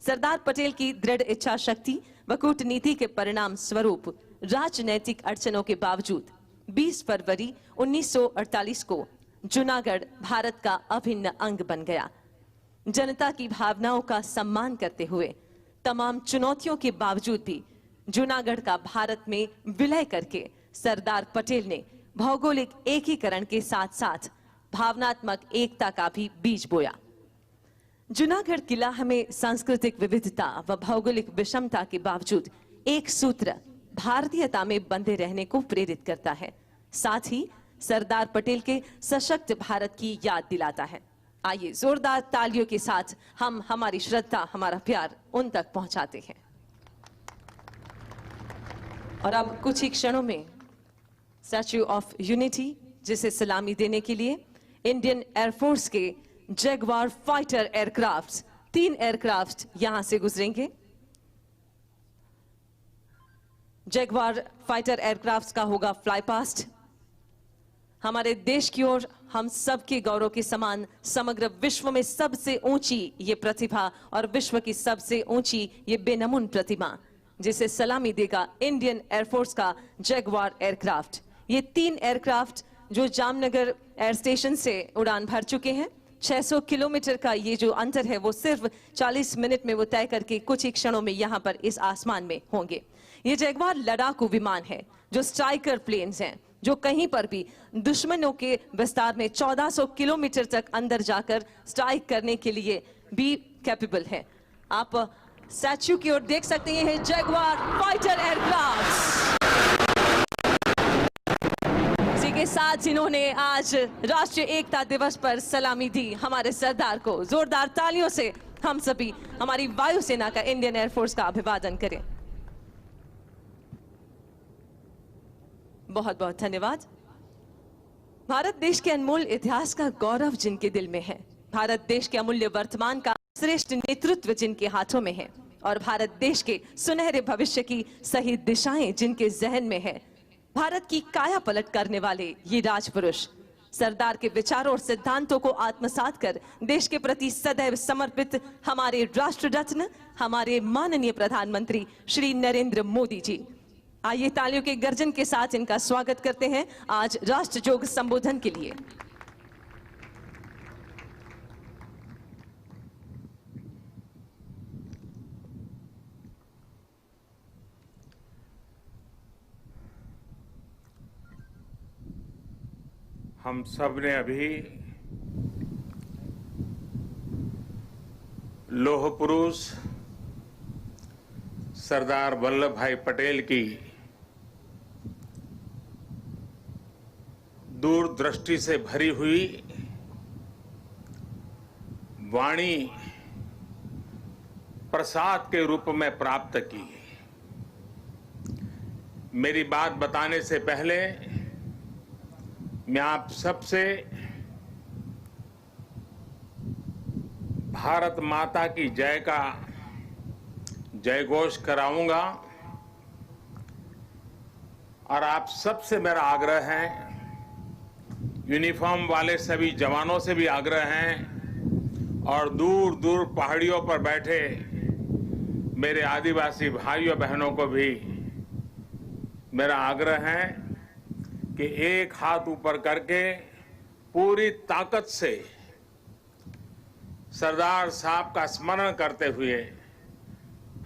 सरदार पटेल की दृढ़ इच्छा शक्ति व कूटनीति के परिणाम स्वरूप राजनैतिक अड़चनों के बावजूद 20 फरवरी 1948 को जूनागढ़ भारत का अभिन्न अंग बन गया। जनता की भावनाओं का सम्मान करते हुए तमाम चुनौतियों के बावजूद भी जूनागढ़ का भारत में विलय करके सरदार पटेल ने भौगोलिक एकीकरण के साथ साथ भावनात्मक एकता का भी बीज बोया। जूनागढ़ किला हमें सांस्कृतिक विविधता व भौगोलिक विषमता के बावजूद एक सूत्र भारतीयता में बंधे रहने को प्रेरित करता है, साथ ही सरदार पटेल के सशक्त भारत की याद दिलाता है। आइए जोरदार तालियों के साथ हम हमारी श्रद्धा, हमारा प्यार उन तक पहुंचाते हैं। और अब कुछ ही क्षणों में स्टैच्यू ऑफ यूनिटी, जिसे सलामी देने के लिए इंडियन एयरफोर्स के जगुआर फाइटर एयरक्राफ्ट 3 एयरक्राफ्ट यहां से गुजरेंगे। जगुआर फाइटर एयरक्राफ्ट का होगा फ्लाई पास्ट। हमारे देश की ओर हम सबके गौरव के समान समग्र विश्व में सबसे ऊंची ये प्रतिभा और विश्व की सबसे ऊंची ये बेनमून प्रतिमा, जिसे सलामी देगा इंडियन एयरफोर्स का जगुआर एयरक्राफ्ट। ये 3 एयरक्राफ्ट जो जामनगर एयर स्टेशन से उड़ान भर चुके हैं। 600 किलोमीटर का ये जो अंतर है वो सिर्फ 40 मिनट में वो तय करके कुछ ही क्षणों में यहाँ पर इस आसमान में होंगे। ये जगुआर लड़ाकू विमान है जो स्ट्राइकर प्लेन्स हैं, जो कहीं पर भी दुश्मनों के विस्तार में 1400 किलोमीटर तक अंदर जाकर स्ट्राइक करने के लिए भी कैपेबल है। आप स्टैच्यू की ओर देख सकते हैं, ये जगुआर फाइटर एयरक्राफ्ट। इसी के साथ इन्होंने आज राष्ट्रीय एकता दिवस पर सलामी दी हमारे सरदार को। जोरदार तालियों से हम सभी हमारी वायुसेना का, इंडियन एयरफोर्स का अभिवादन करें। बहुत बहुत धन्यवाद। भारत देश के अनमोल इतिहास का गौरव जिनके दिल में है, भारत देश के अमूल्य वर्तमान का श्रेष्ठ नेतृत्व जिनके हाथों में है और भारत देश के सुनहरे भविष्य की सही दिशाएं जिनके जहन में है, भारत की काया पलट करने वाले ये राजपुरुष सरदार के विचारों और सिद्धांतों को आत्मसात कर देश के प्रति सदैव समर्पित हमारे राष्ट्र रत्न, हमारे माननीय प्रधानमंत्री श्री नरेंद्र मोदी जी। आइए तालियों के गर्जन के साथ इनका स्वागत करते हैं आज राष्ट्रजोग संबोधन के लिए। हम सब ने अभी लौह पुरुष सरदार वल्लभ भाई पटेल की दूरदृष्टि से भरी हुई वाणी प्रसाद के रूप में प्राप्त की। मेरी बात बताने से पहले मैं आप सबसे भारत माता की जय का जयघोष कराऊंगा और आप सबसे मेरा आग्रह है, यूनिफॉर्म वाले सभी जवानों से भी आग्रह है और दूर दूर पहाड़ियों पर बैठे मेरे आदिवासी भाइयों बहनों को भी मेरा आग्रह है कि एक हाथ ऊपर करके पूरी ताकत से सरदार साहब का स्मरण करते हुए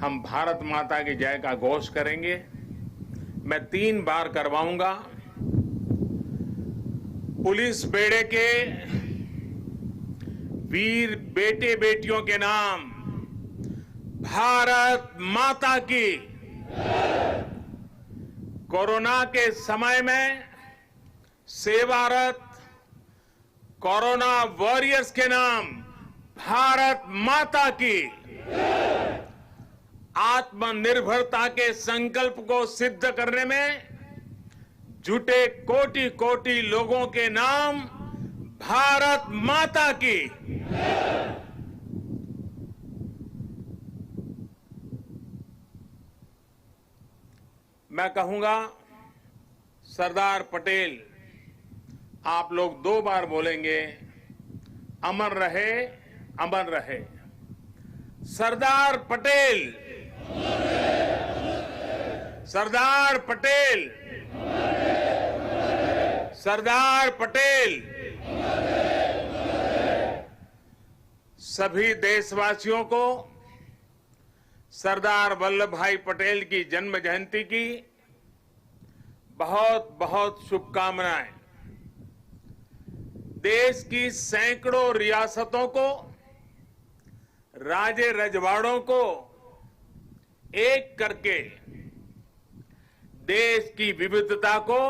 हम भारत माता की जय का घोष करेंगे। मैं 3 बार करवाऊंगा। पुलिस बेड़े के वीर बेटे बेटियों के नाम भारत माता की। कोरोना के समय में सेवारत कोरोना वॉरियर्स के नाम भारत माता की। आत्मनिर्भरता के संकल्प को सिद्ध करने में जुटे कोटि कोटि लोगों के नाम भारत माता की। मैं कहूंगा सरदार पटेल, आप लोग 2 बार बोलेंगे, अमर रहे, अमर रहे। सरदार पटेल, सरदार पटेल, सरदार पटेल। सभी देशवासियों को सरदार वल्लभ भाई पटेल की जन्म जयंती की बहुत बहुत शुभकामनाएं। देश की सैकड़ों रियासतों को, राजे रजवाड़ों को एक करके देश की विविधता को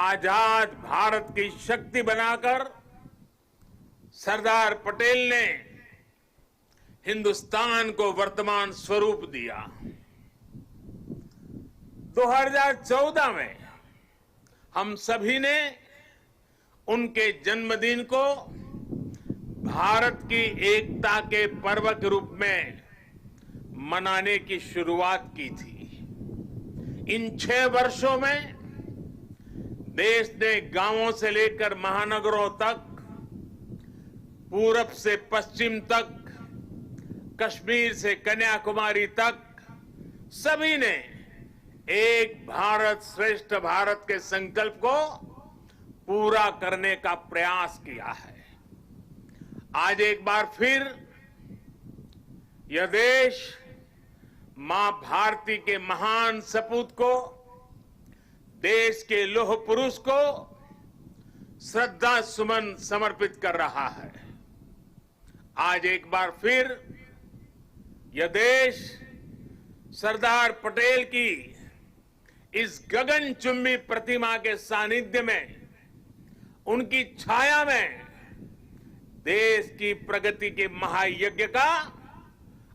आजाद भारत की शक्ति बनाकर सरदार पटेल ने हिंदुस्तान को वर्तमान स्वरूप दिया। 2014 में हम सभी ने उनके जन्मदिन को भारत की एकता के पर्व के रूप में मनाने की शुरुआत की थी। इन 6 वर्षों में देश ने गांवों से लेकर महानगरों तक, पूरब से पश्चिम तक, कश्मीर से कन्याकुमारी तक सभी ने एक भारत श्रेष्ठ भारत के संकल्प को पूरा करने का प्रयास किया है। आज एक बार फिर यह देश मां भारती के महान सपूत को, देश के लौह पुरुष को श्रद्धा सुमन समर्पित कर रहा है। आज एक बार फिर यह देश सरदार पटेल की इस गगनचुंबी प्रतिमा के सानिध्य में, उनकी छाया में देश की प्रगति के महायज्ञ का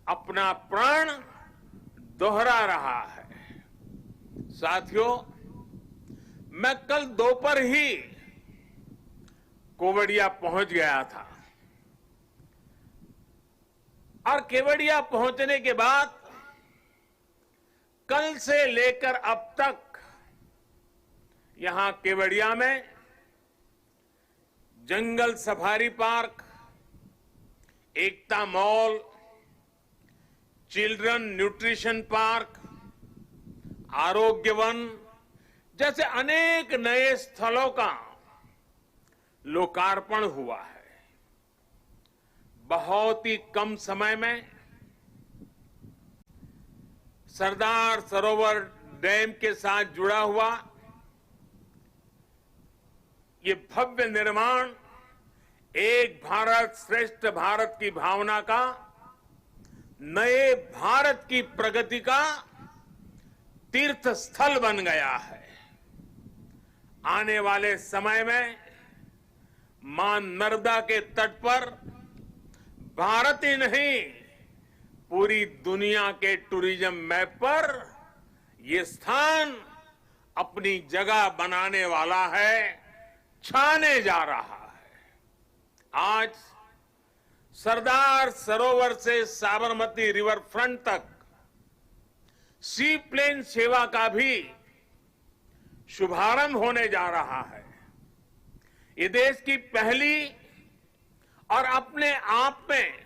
अपना प्राण दोहरा रहा है। साथियों, मैं कल दोपहर ही केवड़िया पहुंच गया था और केवड़िया पहुंचने के बाद कल से लेकर अब तक यहां केवड़िया में जंगल सफारी पार्क, एकता मॉल, चिल्ड्रन न्यूट्रिशन पार्क, आरोग्य वन जैसे अनेक नए स्थलों का लोकार्पण हुआ है। बहुत ही कम समय में सरदार सरोवर डैम के साथ जुड़ा हुआ ये भव्य निर्माण एक भारत श्रेष्ठ भारत की भावना का, नए भारत की प्रगति का तीर्थ स्थल बन गया है। आने वाले समय में मां नर्मदा के तट पर भारत ही नहीं, पूरी दुनिया के टूरिज्म मैप पर ये स्थान अपनी जगह बनाने वाला है, छाने जा रहा है। आज सरदार सरोवर से साबरमती रिवर फ्रंट तक सी प्लेन सेवा का भी शुभारंभ होने जा रहा है। ये देश की पहली और अपने आप में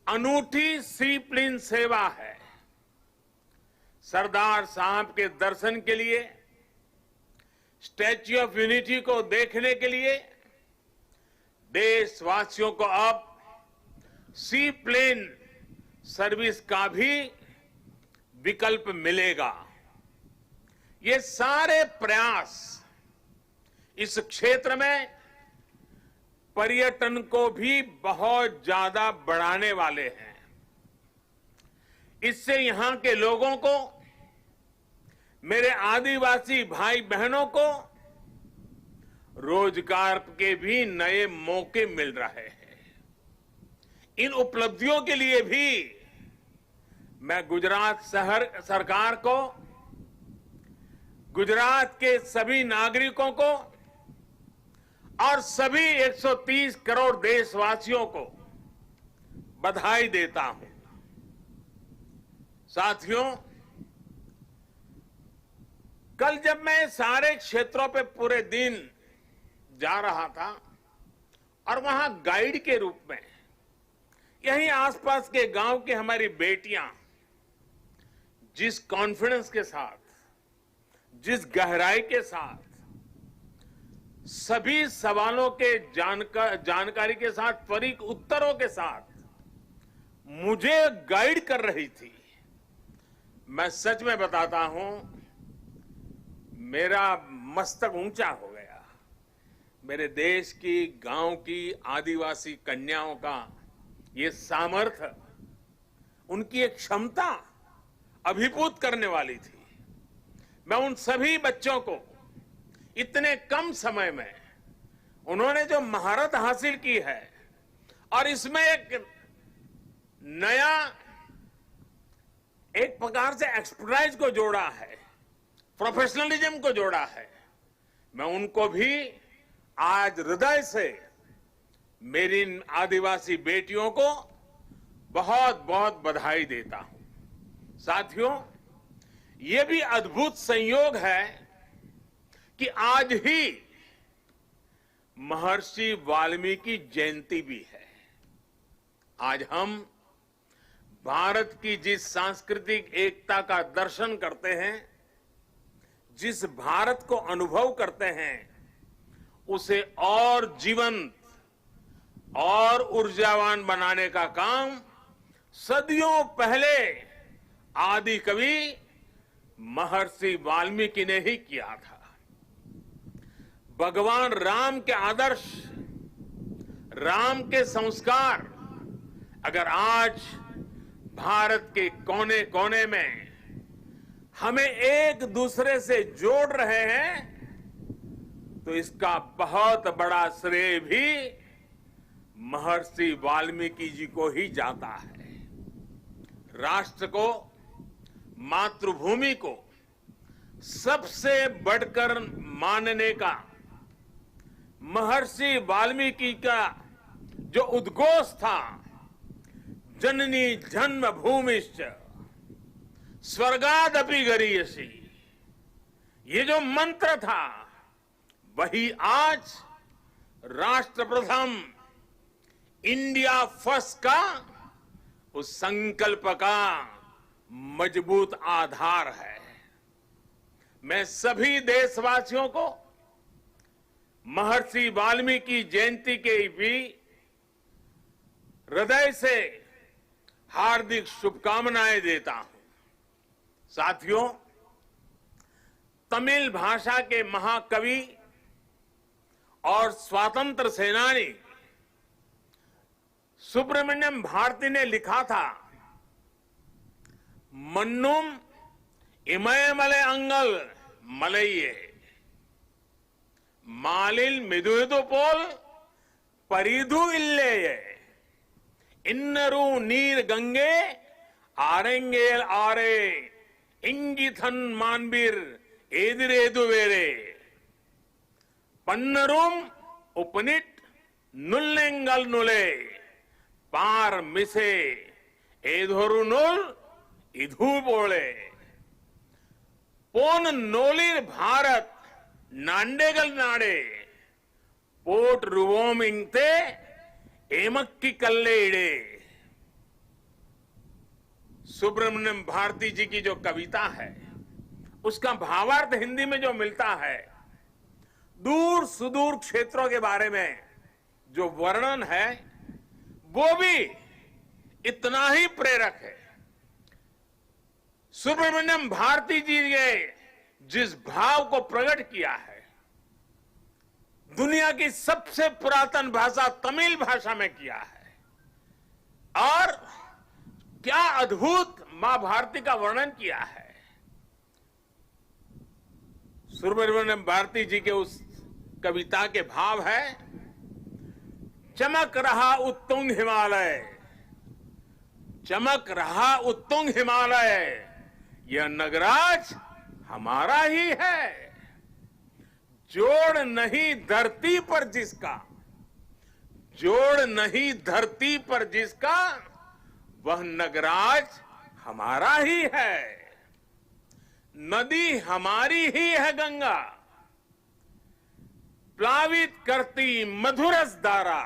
अनूठी सी प्लेन सेवा है। सरदार साहब के दर्शन के लिए, स्टैच्यू ऑफ यूनिटी को देखने के लिए देशवासियों को अब सी प्लेन सर्विस का भी विकल्प मिलेगा। ये सारे प्रयास इस क्षेत्र में पर्यटन को भी बहुत ज्यादा बढ़ाने वाले हैं। इससे यहां के लोगों को, मेरे आदिवासी भाई बहनों को रोजगार के भी नए मौके मिल रहे हैं। इन उपलब्धियों के लिए भी मैं गुजरात सरकार को, गुजरात के सभी नागरिकों को और सभी 130 करोड़ देशवासियों को बधाई देता हूं। साथियों, कल जब मैं सारे क्षेत्रों पे पूरे दिन जा रहा था और वहां गाइड के रूप में यहीं आसपास के गांव की हमारी बेटियां जिस कॉन्फिडेंस के साथ, जिस गहराई के साथ, सभी सवालों के जानकारी के साथ, त्वरित उत्तरों के साथ मुझे गाइड कर रही थी, मैं सच में बताता हूं, मेरा मस्तक ऊंचा हो गया। मेरे देश की, गांव की आदिवासी कन्याओं का ये सामर्थ्य, उनकी एक क्षमता अभिभूत करने वाली थी। मैं उन सभी बच्चों को इतने कम समय में उन्होंने जो महारत हासिल की है और इसमें एक नया, एक प्रकार से एक्सपर्टाइज को जोड़ा है, प्रोफेशनलिज्म को जोड़ा है, मैं उनको भी आज हृदय से, मेरी आदिवासी बेटियों को बहुत बहुत बधाई देता हूं। साथियों, ये भी अद्भुत संयोग है कि आज ही महर्षि वाल्मीकि जयंती भी है। आज हम भारत की जिस सांस्कृतिक एकता का दर्शन करते हैं, जिस भारत को अनुभव करते हैं, उसे और जीवंत और ऊर्जावान बनाने का काम सदियों पहले आदि कवि महर्षि वाल्मीकि ने ही किया था। भगवान राम के आदर्श, राम के संस्कार अगर आज भारत के कोने कोने में हमें एक दूसरे से जोड़ रहे हैं, तो इसका बहुत बड़ा श्रेय भी महर्षि वाल्मीकि जी को ही जाता है। राष्ट्र को, मातृभूमि को सबसे बढ़कर मानने का महर्षि वाल्मीकि का जो उद्घोष था, जननी जन्मभूमिश्च स्वर्गादपि गरीयसी, ये जो मंत्र था, वही आज राष्ट्र प्रथम, इंडिया फर्स्ट का उस संकल्प का मजबूत आधार है। मैं सभी देशवासियों को महर्षि वाल्मीकि जयंती के भी हृदय से हार्दिक शुभकामनाएं देता हूं। साथियों, तमिल भाषा के महाकवि और स्वतंत्र सेनानी सुब्रमण्यम भारती ने लिखा था, मन्नुम इमयमले अंगल मलइये मालिल मिदुइदु पोल परिधु इल्लेये इन्नरू नीर गंगे आरेंगेल आरे इंगिथन मानबीर एदिरेदु वेरे पन्नरूम उपनिट नुल्लेंगल नुले पार मिसे एधोरु नुल इधु बोले पोन नोलिर भारत नांडेगल नाडे पोट रुवोमिंगते एमक्की कल्लेड़े सुब्रमण्यम भारती जी की जो कविता है, उसका भावार्थ हिंदी में जो मिलता है, दूर सुदूर क्षेत्रों के बारे में जो वर्णन है, वो भी इतना ही प्रेरक है। सुब्रमण्यम भारती जी ने जिस भाव को प्रकट किया है, दुनिया की सबसे पुरातन भाषा तमिल भाषा में किया है, और क्या अद्भुत मां भारती का वर्णन किया है। सुब्रमण्यम भारती जी के उस कविता के भाव है, चमक रहा उत्तुंग हिमालय, चमक रहा उत्तुंग हिमालय, यह नगराज हमारा ही है। जोड़ नहीं धरती पर जिसका, जोड़ नहीं धरती पर जिसका, वह नगराज हमारा ही है। नदी हमारी ही है गंगा, प्लावित करती मधुरस धारा,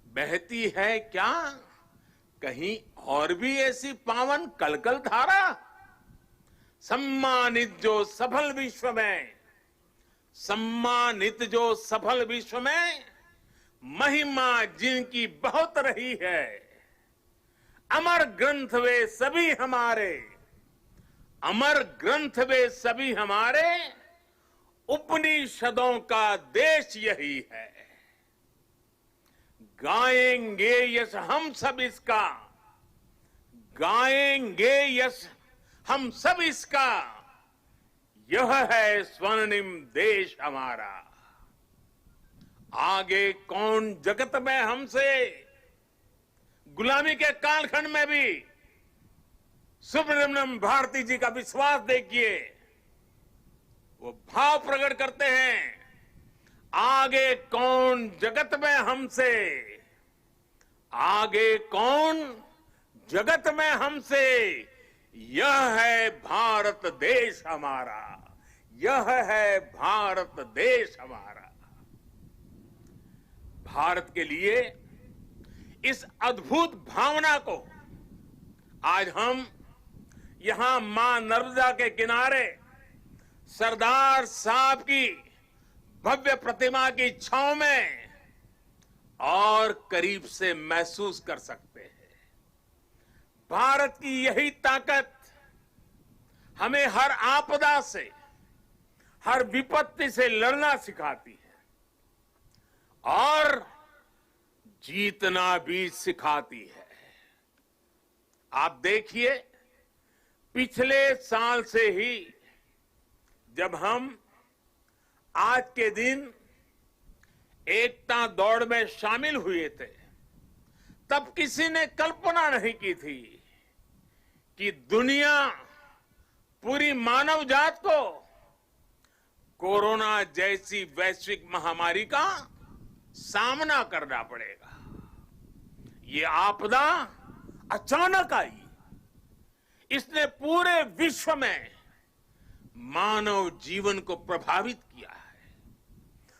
बहती है क्या कहीं और भी ऐसी पावन कलकल धारा। सम्मानित जो सफल विश्व में, सम्मानित जो सफल विश्व में, महिमा जिनकी बहुत रही है। अमर ग्रंथ वे सभी हमारे, अमर ग्रंथ वे सभी हमारे, उपनिषदों का देश यही है। गाएंगे यश हम सब इसका, गाएंगे यश हम सब इसका, यह है स्वर्णिम देश हमारा। आगे कौन जगत में हमसे, गुलामी के कालखंड में भी सुब्रमण्यम भारती जी का विश्वास देखिए, वो भाव प्रकट करते हैं, आगे कौन जगत में हमसे, आगे कौन जगत में हमसे, यह है भारत देश हमारा, यह है भारत देश हमारा। भारत के लिए इस अद्भुत भावना को आज हम यहां मां नर्मदा के किनारे सरदार साहब की भव्य प्रतिमा की छांव में और करीब से महसूस कर सकते हैं। भारत की यही ताकत हमें हर आपदा से, हर विपत्ति से लड़ना सिखाती है और जीतना भी सिखाती है। आप देखिए, पिछले साल से ही जब हम आज के दिन एकता दौड़ में शामिल हुए थे, तब किसी ने कल्पना नहीं की थी कि दुनिया, पूरी मानव जात को कोरोना जैसी वैश्विक महामारी का सामना करना पड़ेगा। ये आपदा अचानक आई, इसने पूरे विश्व में मानव जीवन को प्रभावित किया है,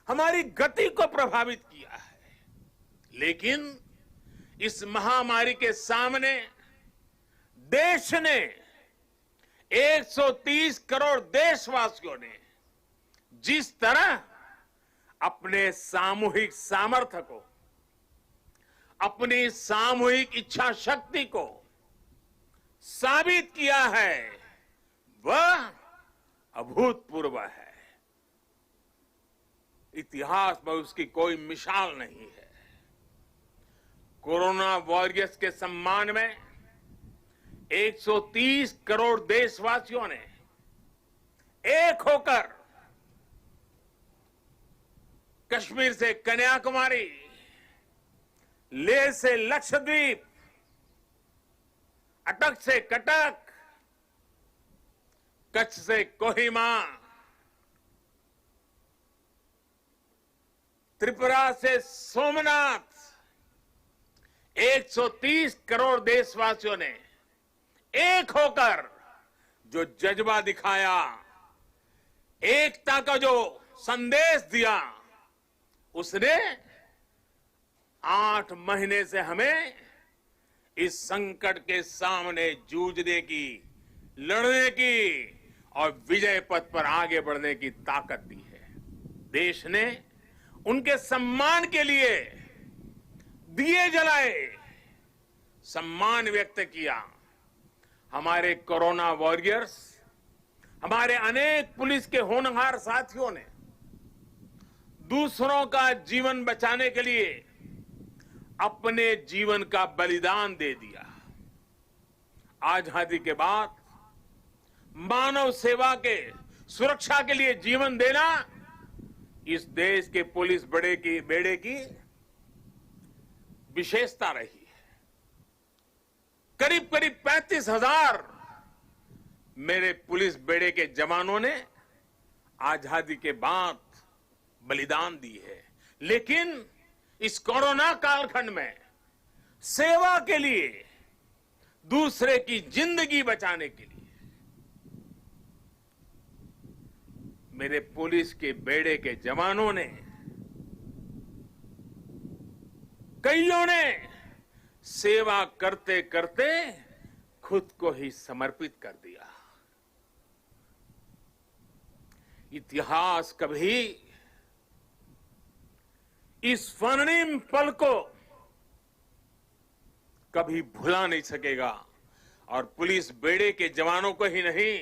हमारी गति को प्रभावित किया है। लेकिन इस महामारी के सामने देश ने, 130 करोड़ देशवासियों ने जिस तरह अपने सामूहिक सामर्थ्य को, अपनी सामूहिक इच्छा शक्ति को साबित किया है, वह अभूतपूर्व है। इतिहास में उसकी कोई मिसाल नहीं है। कोरोना वॉरियर्स के सम्मान में 130 करोड़ देशवासियों ने एक होकर कश्मीर से कन्याकुमारी, लेह से लक्षद्वीप, अटक से कटक, कच्छ से कोहिमा, त्रिपुरा से सोमनाथ, 130 करोड़ देशवासियों ने एक होकर जो जज्बा दिखाया, एकता का जो संदेश दिया, उसने 8 महीने से हमें इस संकट के सामने जूझने की, लड़ने की और विजय पथ पर आगे बढ़ने की ताकत दी है। देश ने उनके सम्मान के लिए दिए जलाए, सम्मान व्यक्त किया। हमारे कोरोना वॉरियर्स, हमारे अनेक पुलिस के होनहार साथियों ने दूसरों का जीवन बचाने के लिए अपने जीवन का बलिदान दे दिया। आजादी के बाद मानव सेवा के सुरक्षा के लिए जीवन देना इस देश के पुलिस बेड़े की विशेषता रही है। करीब करीब 35,000 मेरे पुलिस बेड़े के जवानों ने आजादी के बाद बलिदान दी है, लेकिन इस कोरोना कालखंड में सेवा के लिए, दूसरे की जिंदगी बचाने के लिए मेरे पुलिस के बेड़े के जवानों ने, कईयों ने सेवा करते करते खुद को ही समर्पित कर दिया। इतिहास कभी इस स्वर्णिम पल को कभी भुला नहीं सकेगा और पुलिस बेड़े के जवानों को ही नहीं,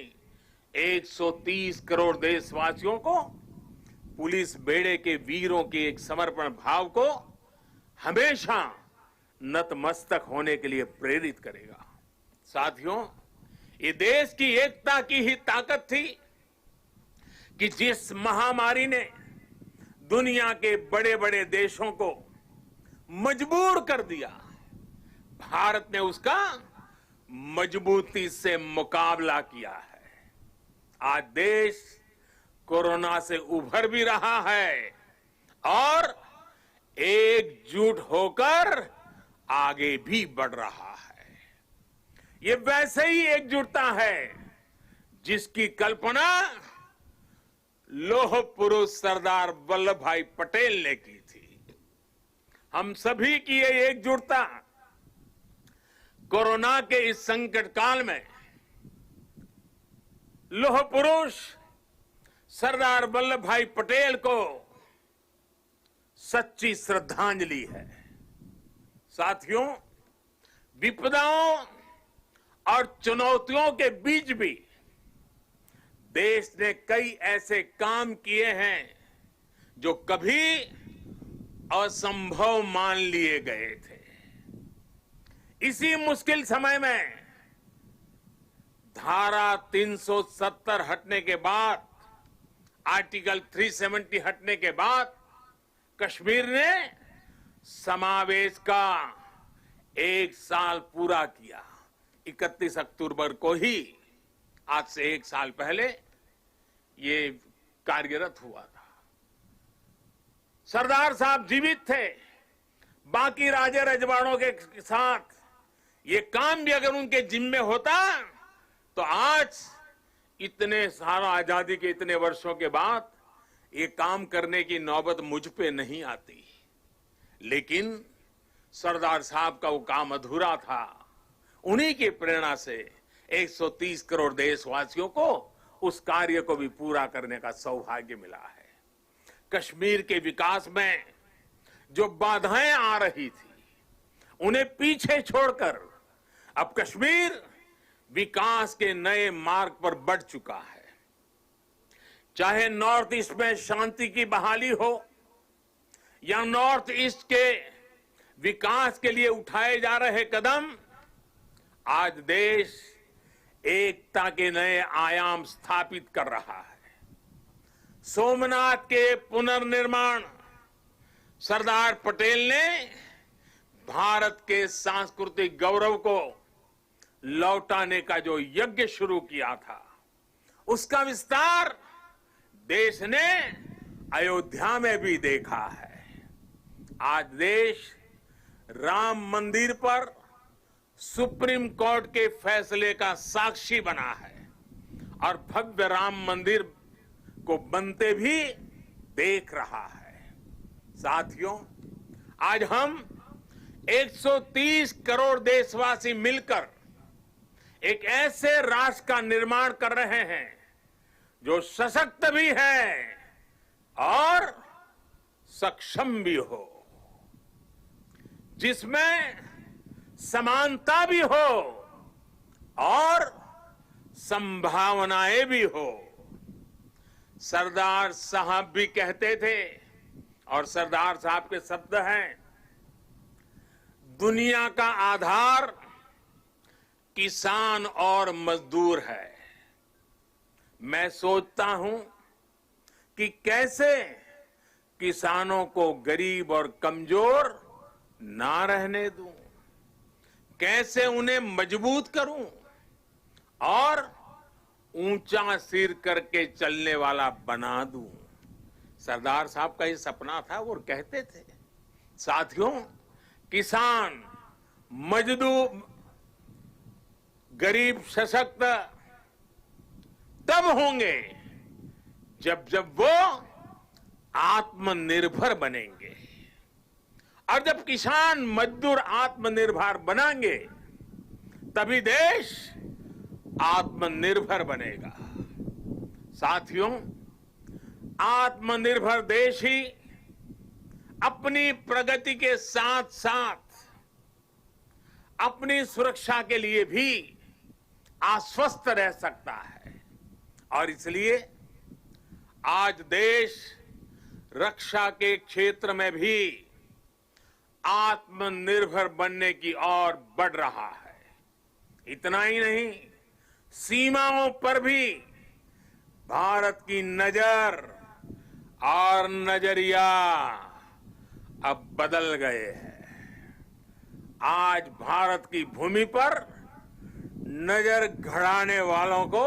130 करोड़ देशवासियों को पुलिस बेड़े के वीरों के एक समर्पण भाव को हमेशा नतमस्तक होने के लिए प्रेरित करेगा। साथियों, ये देश की एकता की ही ताकत थी कि जिस महामारी ने दुनिया के बड़े बड़े देशों को मजबूर कर दिया, भारत ने उसका मजबूती से मुकाबला किया है। आज देश कोरोना से उभर भी रहा है और एकजुट होकर आगे भी बढ़ रहा है। ये वैसे ही एकजुटता है जिसकी कल्पना लौह पुरुष सरदार वल्लभ भाई पटेल ने की थी। हम सभी की ये एकजुटता कोरोना के इस संकट काल में लौह पुरुष सरदार वल्लभ भाई पटेल को सच्ची श्रद्धांजलि है। साथियों, विपदाओं और चुनौतियों के बीच भी देश ने कई ऐसे काम किए हैं जो कभी असंभव मान लिए गए थे। इसी मुश्किल समय में धारा 370 हटने के बाद, आर्टिकल 370 हटने के बाद कश्मीर ने समावेश का 1 साल पूरा किया। 31 अक्टूबर को ही, आज से 1 साल पहले ये कार्यरत हुआ था। सरदार साहब जीवित थे, बाकी राजे रजवाड़ों के साथ ये काम भी अगर उनके जिम्मे होता तो आज इतने सारा आजादी के इतने वर्षों के बाद ये काम करने की नौबत मुझ पे नहीं आती। लेकिन सरदार साहब का वो काम अधूरा था। उन्हीं की प्रेरणा से 130 करोड़ देशवासियों को उस कार्य को भी पूरा करने का सौभाग्य मिला है। कश्मीर के विकास में जो बाधाएं आ रही थी, उन्हें पीछे छोड़कर अब कश्मीर विकास के नए मार्ग पर बढ़ चुका है। चाहे नॉर्थ ईस्ट में शांति की बहाली हो या नॉर्थ ईस्ट के विकास के लिए उठाए जा रहे कदम, आज देश एकता के नए आयाम स्थापित कर रहा है। सोमनाथ के पुनर्निर्माण सरदार पटेल ने भारत के सांस्कृतिक गौरव को लौटाने का जो यज्ञ शुरू किया था, उसका विस्तार देश ने अयोध्या में भी देखा है। आज देश राम मंदिर पर सुप्रीम कोर्ट के फैसले का साक्षी बना है और भव्य राम मंदिर को बनते भी देख रहा है। साथियों, आज हम 130 करोड़ देशवासी मिलकर एक ऐसे राष्ट्र का निर्माण कर रहे हैं जो सशक्त भी है और सक्षम भी हो, जिसमें समानता भी हो और संभावनाएं भी हो। सरदार साहब भी कहते थे, और सरदार साहब के शब्द हैं, दुनिया का आधार किसान और मजदूर है। मैं सोचता हूं कि कैसे किसानों को गरीब और कमजोर ना रहने दूं, कैसे उन्हें मजबूत करूं और ऊंचा सिर करके चलने वाला बना दूं। सरदार साहब का ये सपना था, वो कहते थे। साथियों, किसान, मजदूर, गरीब सशक्त तब होंगे जब वो आत्मनिर्भर बनेंगे, और जब किसान मजदूर आत्मनिर्भर बनेंगे तभी देश आत्मनिर्भर बनेगा। साथियों, आत्मनिर्भर देश ही अपनी प्रगति के साथ साथ अपनी सुरक्षा के लिए भी आश्वस्त रह सकता है, और इसलिए आज देश रक्षा के क्षेत्र में भी आत्मनिर्भर बनने की ओर बढ़ रहा है। इतना ही नहीं, सीमाओं पर भी भारत की नजर और नजरिया अब बदल गए हैं। आज भारत की भूमि पर नजर गड़ाने वालों को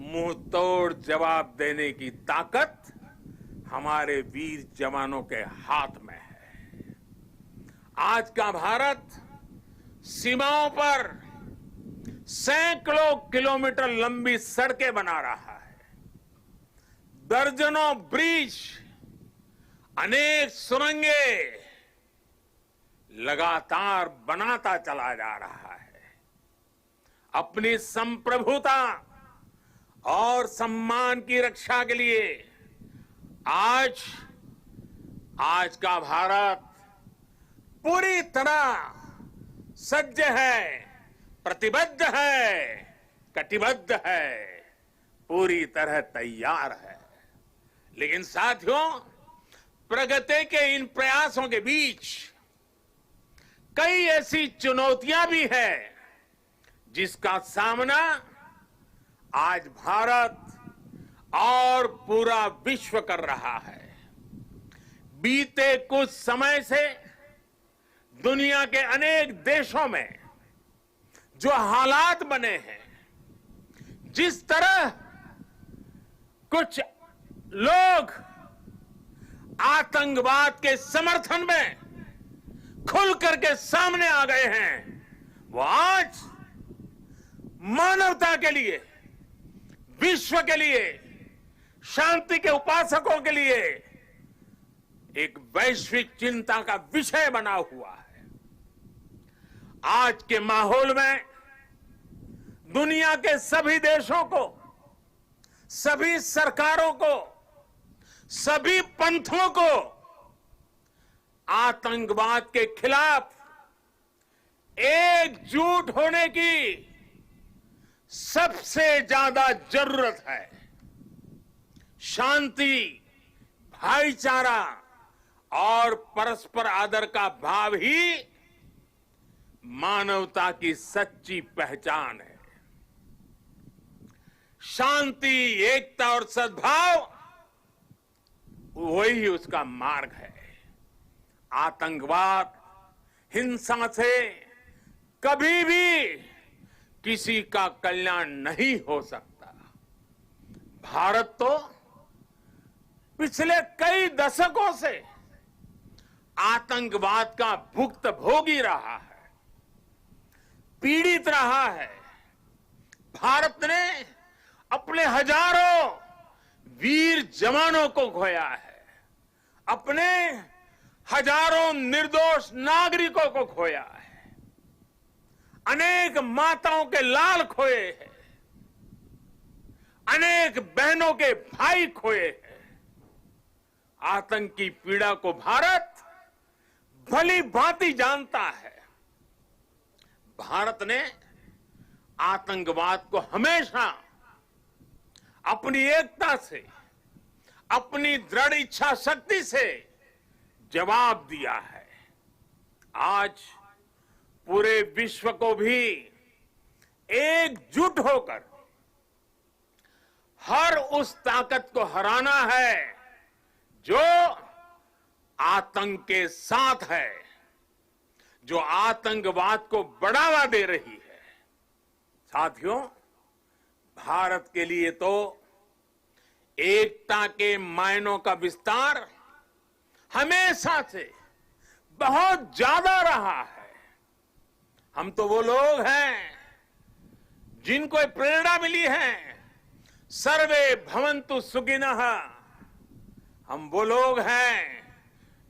मुंह तोड़ जवाब देने की ताकत हमारे वीर जवानों के हाथ में है। आज का भारत सीमाओं पर सैकड़ों किलोमीटर लंबी सड़कें बना रहा है, दर्जनों ब्रिज, अनेक सुरंगें लगातार बनाता चला जा रहा है। अपनी संप्रभुता और सम्मान की रक्षा के लिए आज का भारत पूरी तरह सज्ज है, प्रतिबद्ध है, कटिबद्ध है, पूरी तरह तैयार है। लेकिन साथियों, प्रगति के इन प्रयासों के बीच कई ऐसी चुनौतियां भी हैं जिसका सामना आज भारत और पूरा विश्व कर रहा है। बीते कुछ समय से दुनिया के अनेक देशों में जो हालात बने हैं, जिस तरह कुछ लोग आतंकवाद के समर्थन में खुल करके सामने आ गए हैं, वो आज मानवता के लिए, विश्व के लिए, शांति के उपासकों के लिए एक वैश्विक चिंता का विषय बना हुआ है। आज के माहौल में दुनिया के सभी देशों को, सभी सरकारों को, सभी पंथों को आतंकवाद के खिलाफ एकजुट होने की सबसे ज्यादा जरूरत है। शांति, भाईचारा और परस्पर आदर का भाव ही मानवता की सच्ची पहचान है। शांति, एकता और सद्भाव वही उसका मार्ग है। आतंकवाद, हिंसा से कभी भी किसी का कल्याण नहीं हो सकता। भारत तो पिछले कई दशकों से आतंकवाद का भुक्तभोगी रहा है, पीड़ित रहा है। भारत ने अपने हजारों वीर जवानों को खोया है, अपने हजारों निर्दोष नागरिकों को खोया है, अनेक माताओं के लाल खोए हैं, अनेक बहनों के भाई खोए हैं। आतंक की पीड़ा को भारत भली भांति जानता है। भारत ने आतंकवाद को हमेशा अपनी एकता से, अपनी दृढ़ इच्छा शक्ति से जवाब दिया है। आज पूरे विश्व को भी एकजुट होकर हर उस ताकत को हराना है जो आतंक के साथ है, जो आतंकवाद को बढ़ावा दे रही है। साथियों, भारत के लिए तो एकता के मायनों का विस्तार हमेशा से बहुत ज्यादा रहा है। हम तो वो लोग हैं जिनको प्रेरणा मिली है, सर्वे भवन्तु सुखिनः। हम वो लोग हैं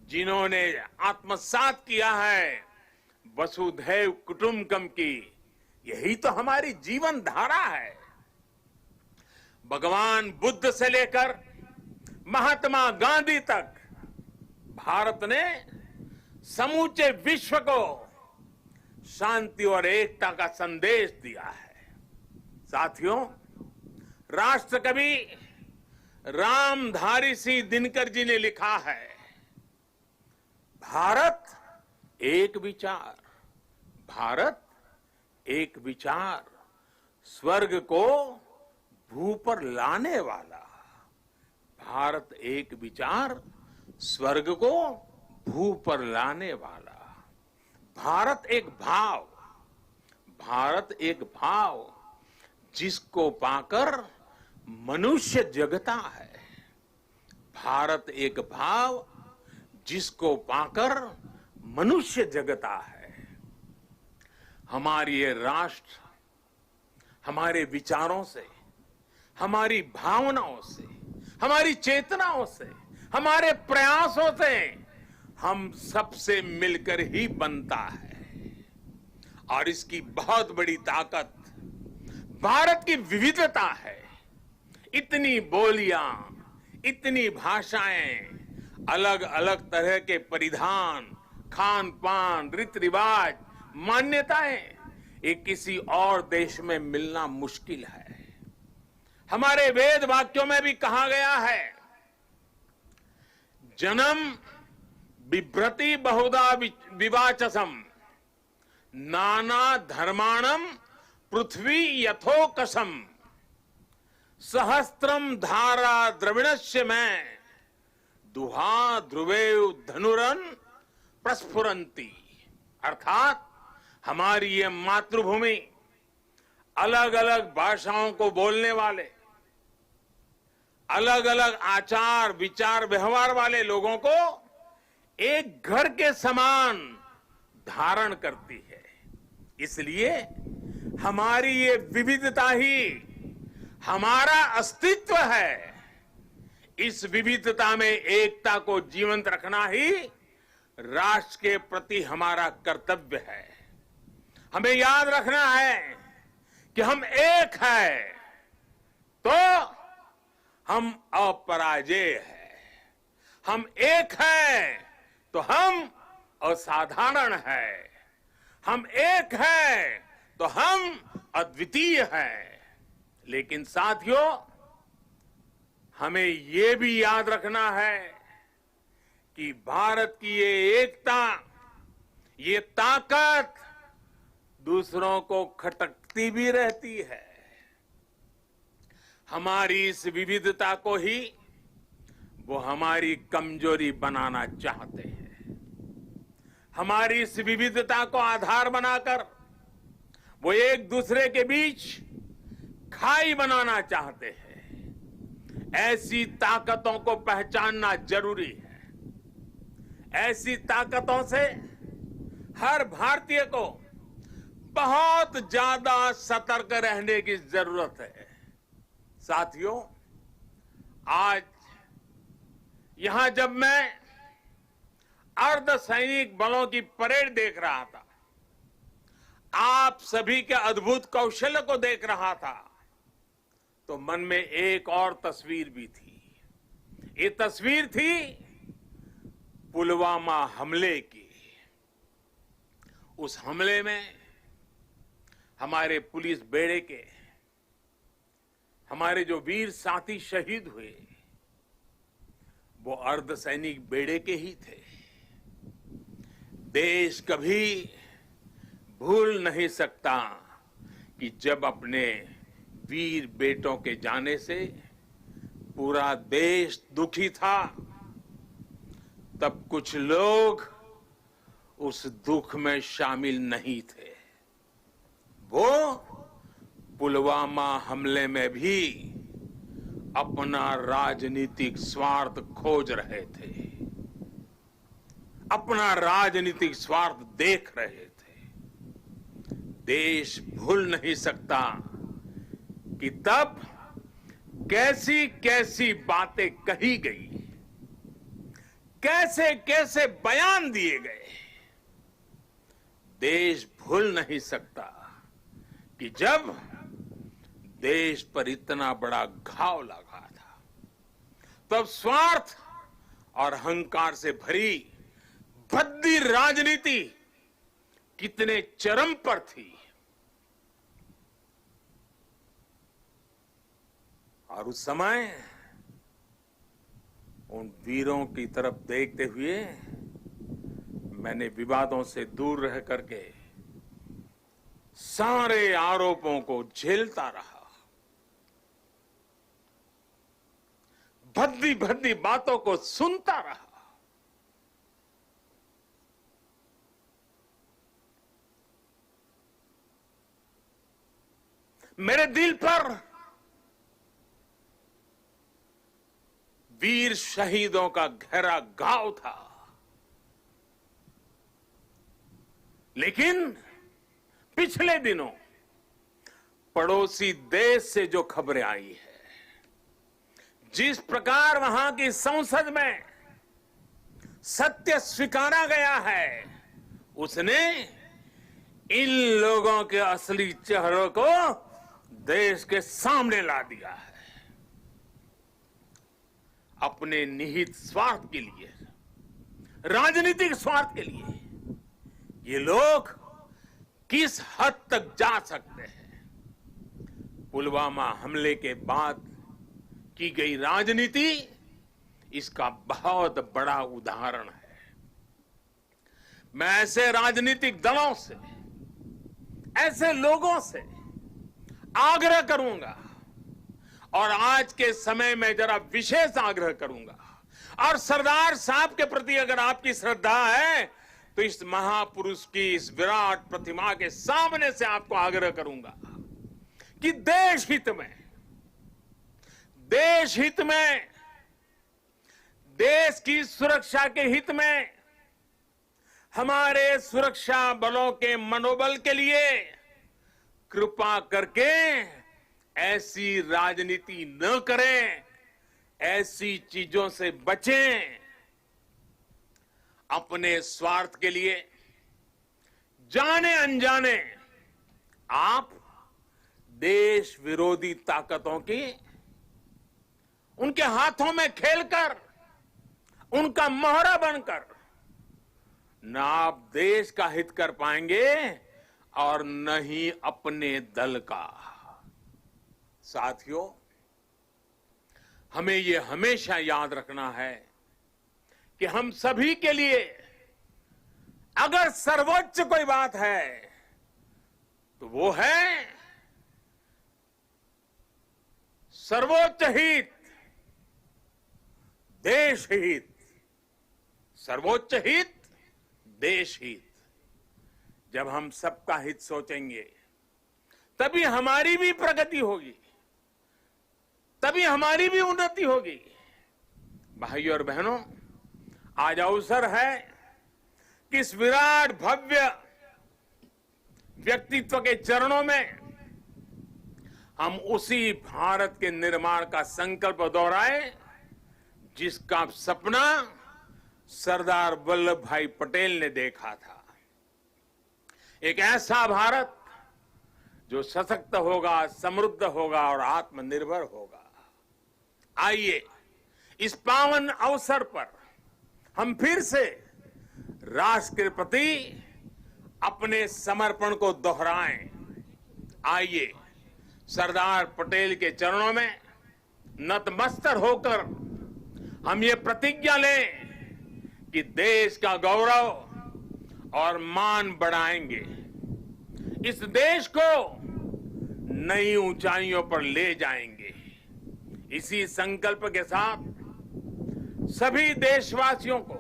जिन्होंने आत्मसात किया है वसुधैव कुटुंबकम की। यही तो हमारी जीवन धारा है। भगवान बुद्ध से लेकर महात्मा गांधी तक भारत ने समूचे विश्व को शांति और एकता का संदेश दिया है। साथियों, राष्ट्रकवि रामधारी सिंह दिनकर जी ने लिखा है, भारत एक विचार, भारत एक विचार, स्वर्ग को भू पर लाने वाला। भारत एक विचार, स्वर्ग को भू पर लाने वाला। भारत एक भाव, भारत एक भाव जिसको पाकर मनुष्य जगता है। भारत एक भाव जिसको पाकर मनुष्य जगता है। हमारी ये राष्ट्र हमारे विचारों से, हमारी भावनाओं से, हमारी चेतनाओं से, हमारे प्रयासों से हम सबसे मिलकर ही बनता है। और इसकी बहुत बड़ी ताकत भारत की विविधता है। इतनी बोलियां, इतनी भाषाएं, अलग अलग तरह के परिधान, खान पान, रीति रिवाज, मान्यताएं, ये किसी और देश में मिलना मुश्किल है। हमारे वेद वाक्यों में भी कहा गया है, जन्म बिभ्रति बहुधा विवाचसम, नाना धर्माणम पृथ्वी यथोकसम, सहस्त्रम धारा द्रविणस्य में, दुहा ध्रुवेव धनुरन प्रस्फुरंती। अर्थात हमारी ये मातृभूमि अलग अलग भाषाओं को बोलने वाले, अलग अलग आचार विचार व्यवहार वाले लोगों को एक घर के समान धारण करती है। इसलिए हमारी ये विविधता ही हमारा अस्तित्व है। इस विविधता में एकता को जीवंत रखना ही राष्ट्र के प्रति हमारा कर्तव्य है। हमें याद रखना है कि हम एक हैं तो हम अपराजेय हैं। हम एक हैं तो हम असाधारण हैं। हम एक हैं तो हम अद्वितीय हैं। लेकिन साथियों, हमें ये भी याद रखना है कि भारत की ये एकता, ये ताकत दूसरों को खटकती भी रहती है। हमारी इस विविधता को ही वो हमारी कमजोरी बनाना चाहते हैं। हमारी इस विविधता को आधार बनाकर वो एक दूसरे के बीच खाई बनाना चाहते हैं। ऐसी ताकतों को पहचानना जरूरी है। ऐसी ताकतों से हर भारतीय को बहुत ज्यादा सतर्क रहने की जरूरत है। साथियों, आज यहां जब मैं अर्धसैनिक बलों की परेड देख रहा था, आप सभी के अद्भुत कौशल्य को देख रहा था, तो मन में एक और तस्वीर भी थी। ये तस्वीर थी पुलवामा हमले की। उस हमले में हमारे पुलिस बेड़े के हमारे जो वीर साथी शहीद हुए, वो अर्धसैनिक बेड़े के ही थे। देश कभी भूल नहीं सकता कि जब अपने वीर बेटों के जाने से पूरा देश दुखी था, तब कुछ लोग उस दुख में शामिल नहीं थे। वो पुलवामा हमले में भी अपना राजनीतिक स्वार्थ खोज रहे थे, अपना राजनीतिक स्वार्थ देख रहे थे। देश भूल नहीं सकता कि तब कैसी कैसी बातें कही गई, कैसे कैसे बयान दिए गए। देश भूल नहीं सकता कि जब देश पर इतना बड़ा घाव लगा था, तब स्वार्थ और अहंकार से भरी भद्दी राजनीति कितने चरम पर थी। और उस समय उन वीरों की तरफ देखते हुए मैंने विवादों से दूर रह करके सारे आरोपों को झेलता रहा, भद्दी भद्दी बातों को सुनता रहा। मेरे दिल पर वीर शहीदों का गहरा घाव था, लेकिन पिछले दिनों पड़ोसी देश से जो खबरें आई है, जिस प्रकार वहां की संसद में सत्य स्वीकारा गया है, उसने इन लोगों के असली चेहरों को देश के सामने ला दिया है। अपने निहित स्वार्थ के लिए, राजनीतिक स्वार्थ के लिए ये लोग किस हद तक जा सकते हैं। पुलवामा हमले के बाद की गई राजनीति इसका बहुत बड़ा उदाहरण है। मैं ऐसे राजनीतिक दलों से, ऐसे लोगों से आग्रह करूंगा, और आज के समय में जरा विशेष आग्रह करूंगा, और सरदार साहब के प्रति अगर आपकी श्रद्धा है तो इस महापुरुष की इस विराट प्रतिमा के सामने से आपको आग्रह करूंगा कि देश हित में, देश की सुरक्षा के हित में, हमारे सुरक्षा बलों के मनोबल के लिए कृपा करके ऐसी राजनीति न करें, ऐसी चीजों से बचें। अपने स्वार्थ के लिए जाने अनजाने आप देश विरोधी ताकतों की उनके हाथों में खेलकर, उनका मोहरा बनकर न आप देश का हित कर पाएंगे और न ही अपने दल का। साथियों, हमें ये हमेशा याद रखना है कि हम सभी के लिए अगर सर्वोच्च कोई बात है तो वो है सर्वोच्च हित, देश हित। सर्वोच्च हित, देश हित। जब हम सबका हित सोचेंगे तभी हमारी भी प्रगति होगी, तभी हमारी भी उन्नति होगी। भाइयों और बहनों, आज अवसर है कि इस विराट भव्य व्यक्तित्व के चरणों में हम उसी भारत के निर्माण का संकल्प दोहराएं जिसका सपना सरदार वल्लभ भाई पटेल ने देखा था। एक ऐसा भारत जो सशक्त होगा, समृद्ध होगा और आत्मनिर्भर होगा। आइए इस पावन अवसर पर हम फिर से राष्ट्र के प्रति अपने समर्पण को दोहराएं। आइए सरदार पटेल के चरणों में नतमस्तक होकर हम ये प्रतिज्ञा लें कि देश का गौरव और मान बढ़ाएंगे, इस देश को नई ऊंचाइयों पर ले जाएंगे। इसी संकल्प के साथ सभी देशवासियों को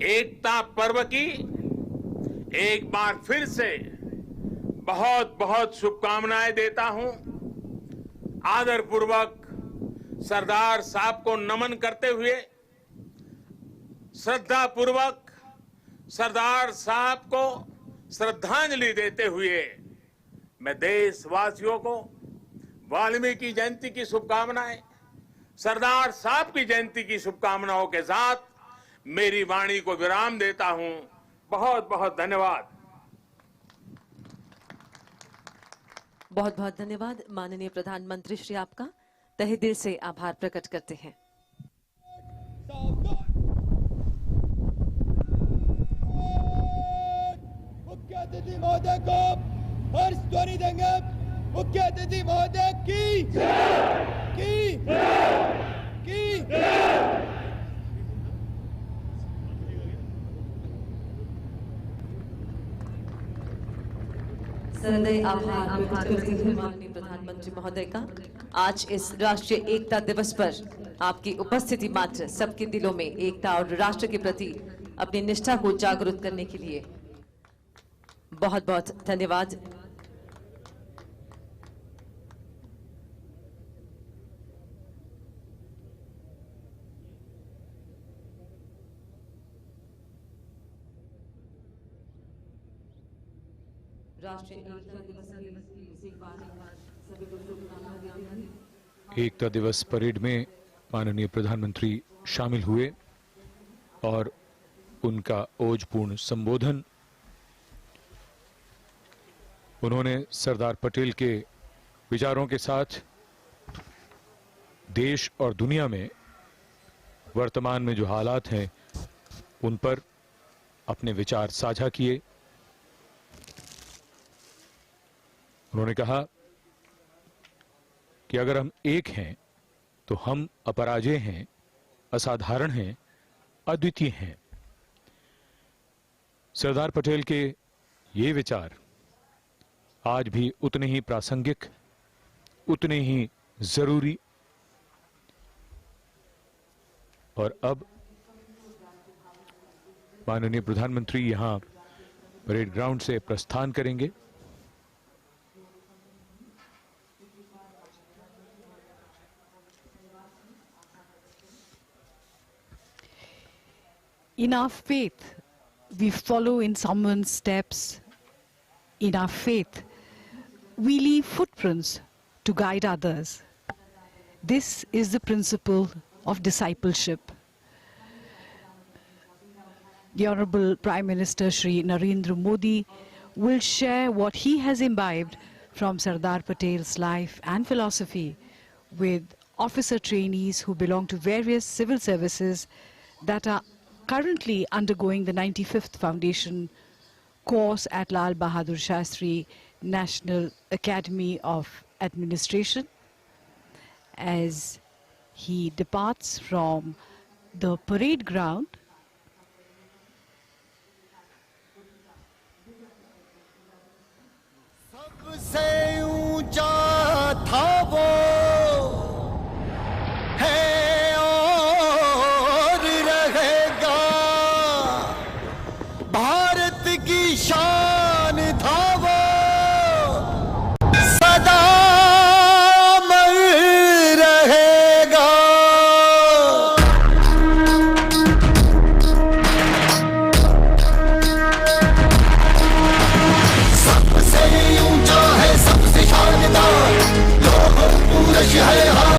एकता पर्व की एक बार फिर से बहुत बहुत शुभकामनाएं देता हूं। आदरपूर्वक सरदार साहब को नमन करते हुए, श्रद्धापूर्वक सरदार साहब को श्रद्धांजलि देते हुए मैं देशवासियों को वाल्मीकि जयंती की शुभकामनाएं, सरदार साहब की जयंती की शुभकामनाओं के साथ मेरी वाणी को विराम देता हूं। बहुत बहुत धन्यवाद। बहुत बहुत धन्यवाद माननीय प्रधानमंत्री श्री, आपका तहे दिल से आभार प्रकट करते हैं। मुख्य अतिथि महोदय को हर्ष ध्वनि देंगे। मुख्य अतिथि महोदय की सदैव आभार व्यक्त करती हूँ माननीय प्रधानमंत्री महोदय का। आज इस राष्ट्रीय एकता दिवस पर आपकी उपस्थिति मात्र सबके दिलों में एकता और राष्ट्र के प्रति अपनी निष्ठा को जागरूक करने के लिए बहुत बहुत धन्यवाद। एकता दिवस परेड में माननीय प्रधानमंत्री शामिल हुए और उनका ओजपूर्ण संबोधन, उन्होंने सरदार पटेल के विचारों के साथ देश और दुनिया में वर्तमान में जो हालात हैं उन पर अपने विचार साझा किए। उन्होंने कहा कि अगर हम एक हैं तो हम अपराजेय हैं, असाधारण हैं, अद्वितीय हैं। सरदार पटेल के ये विचार आज भी उतने ही प्रासंगिक, उतने ही जरूरी और अब माननीय प्रधानमंत्री यहां परेड ग्राउंड से प्रस्थान करेंगे। In our faith, we follow in someone's steps. In our faith, we leave footprints to guide others. This is the principle of discipleship. The Honorable Prime Minister Shri Narendra Modi will share what he has imbibed from Sardar Patel's life and philosophy with officer trainees who belong to various civil services that are currently undergoing the 95th Foundation course at Lal Bahadur Shastri National Academy of Administration. As he departs from the parade ground, सबसे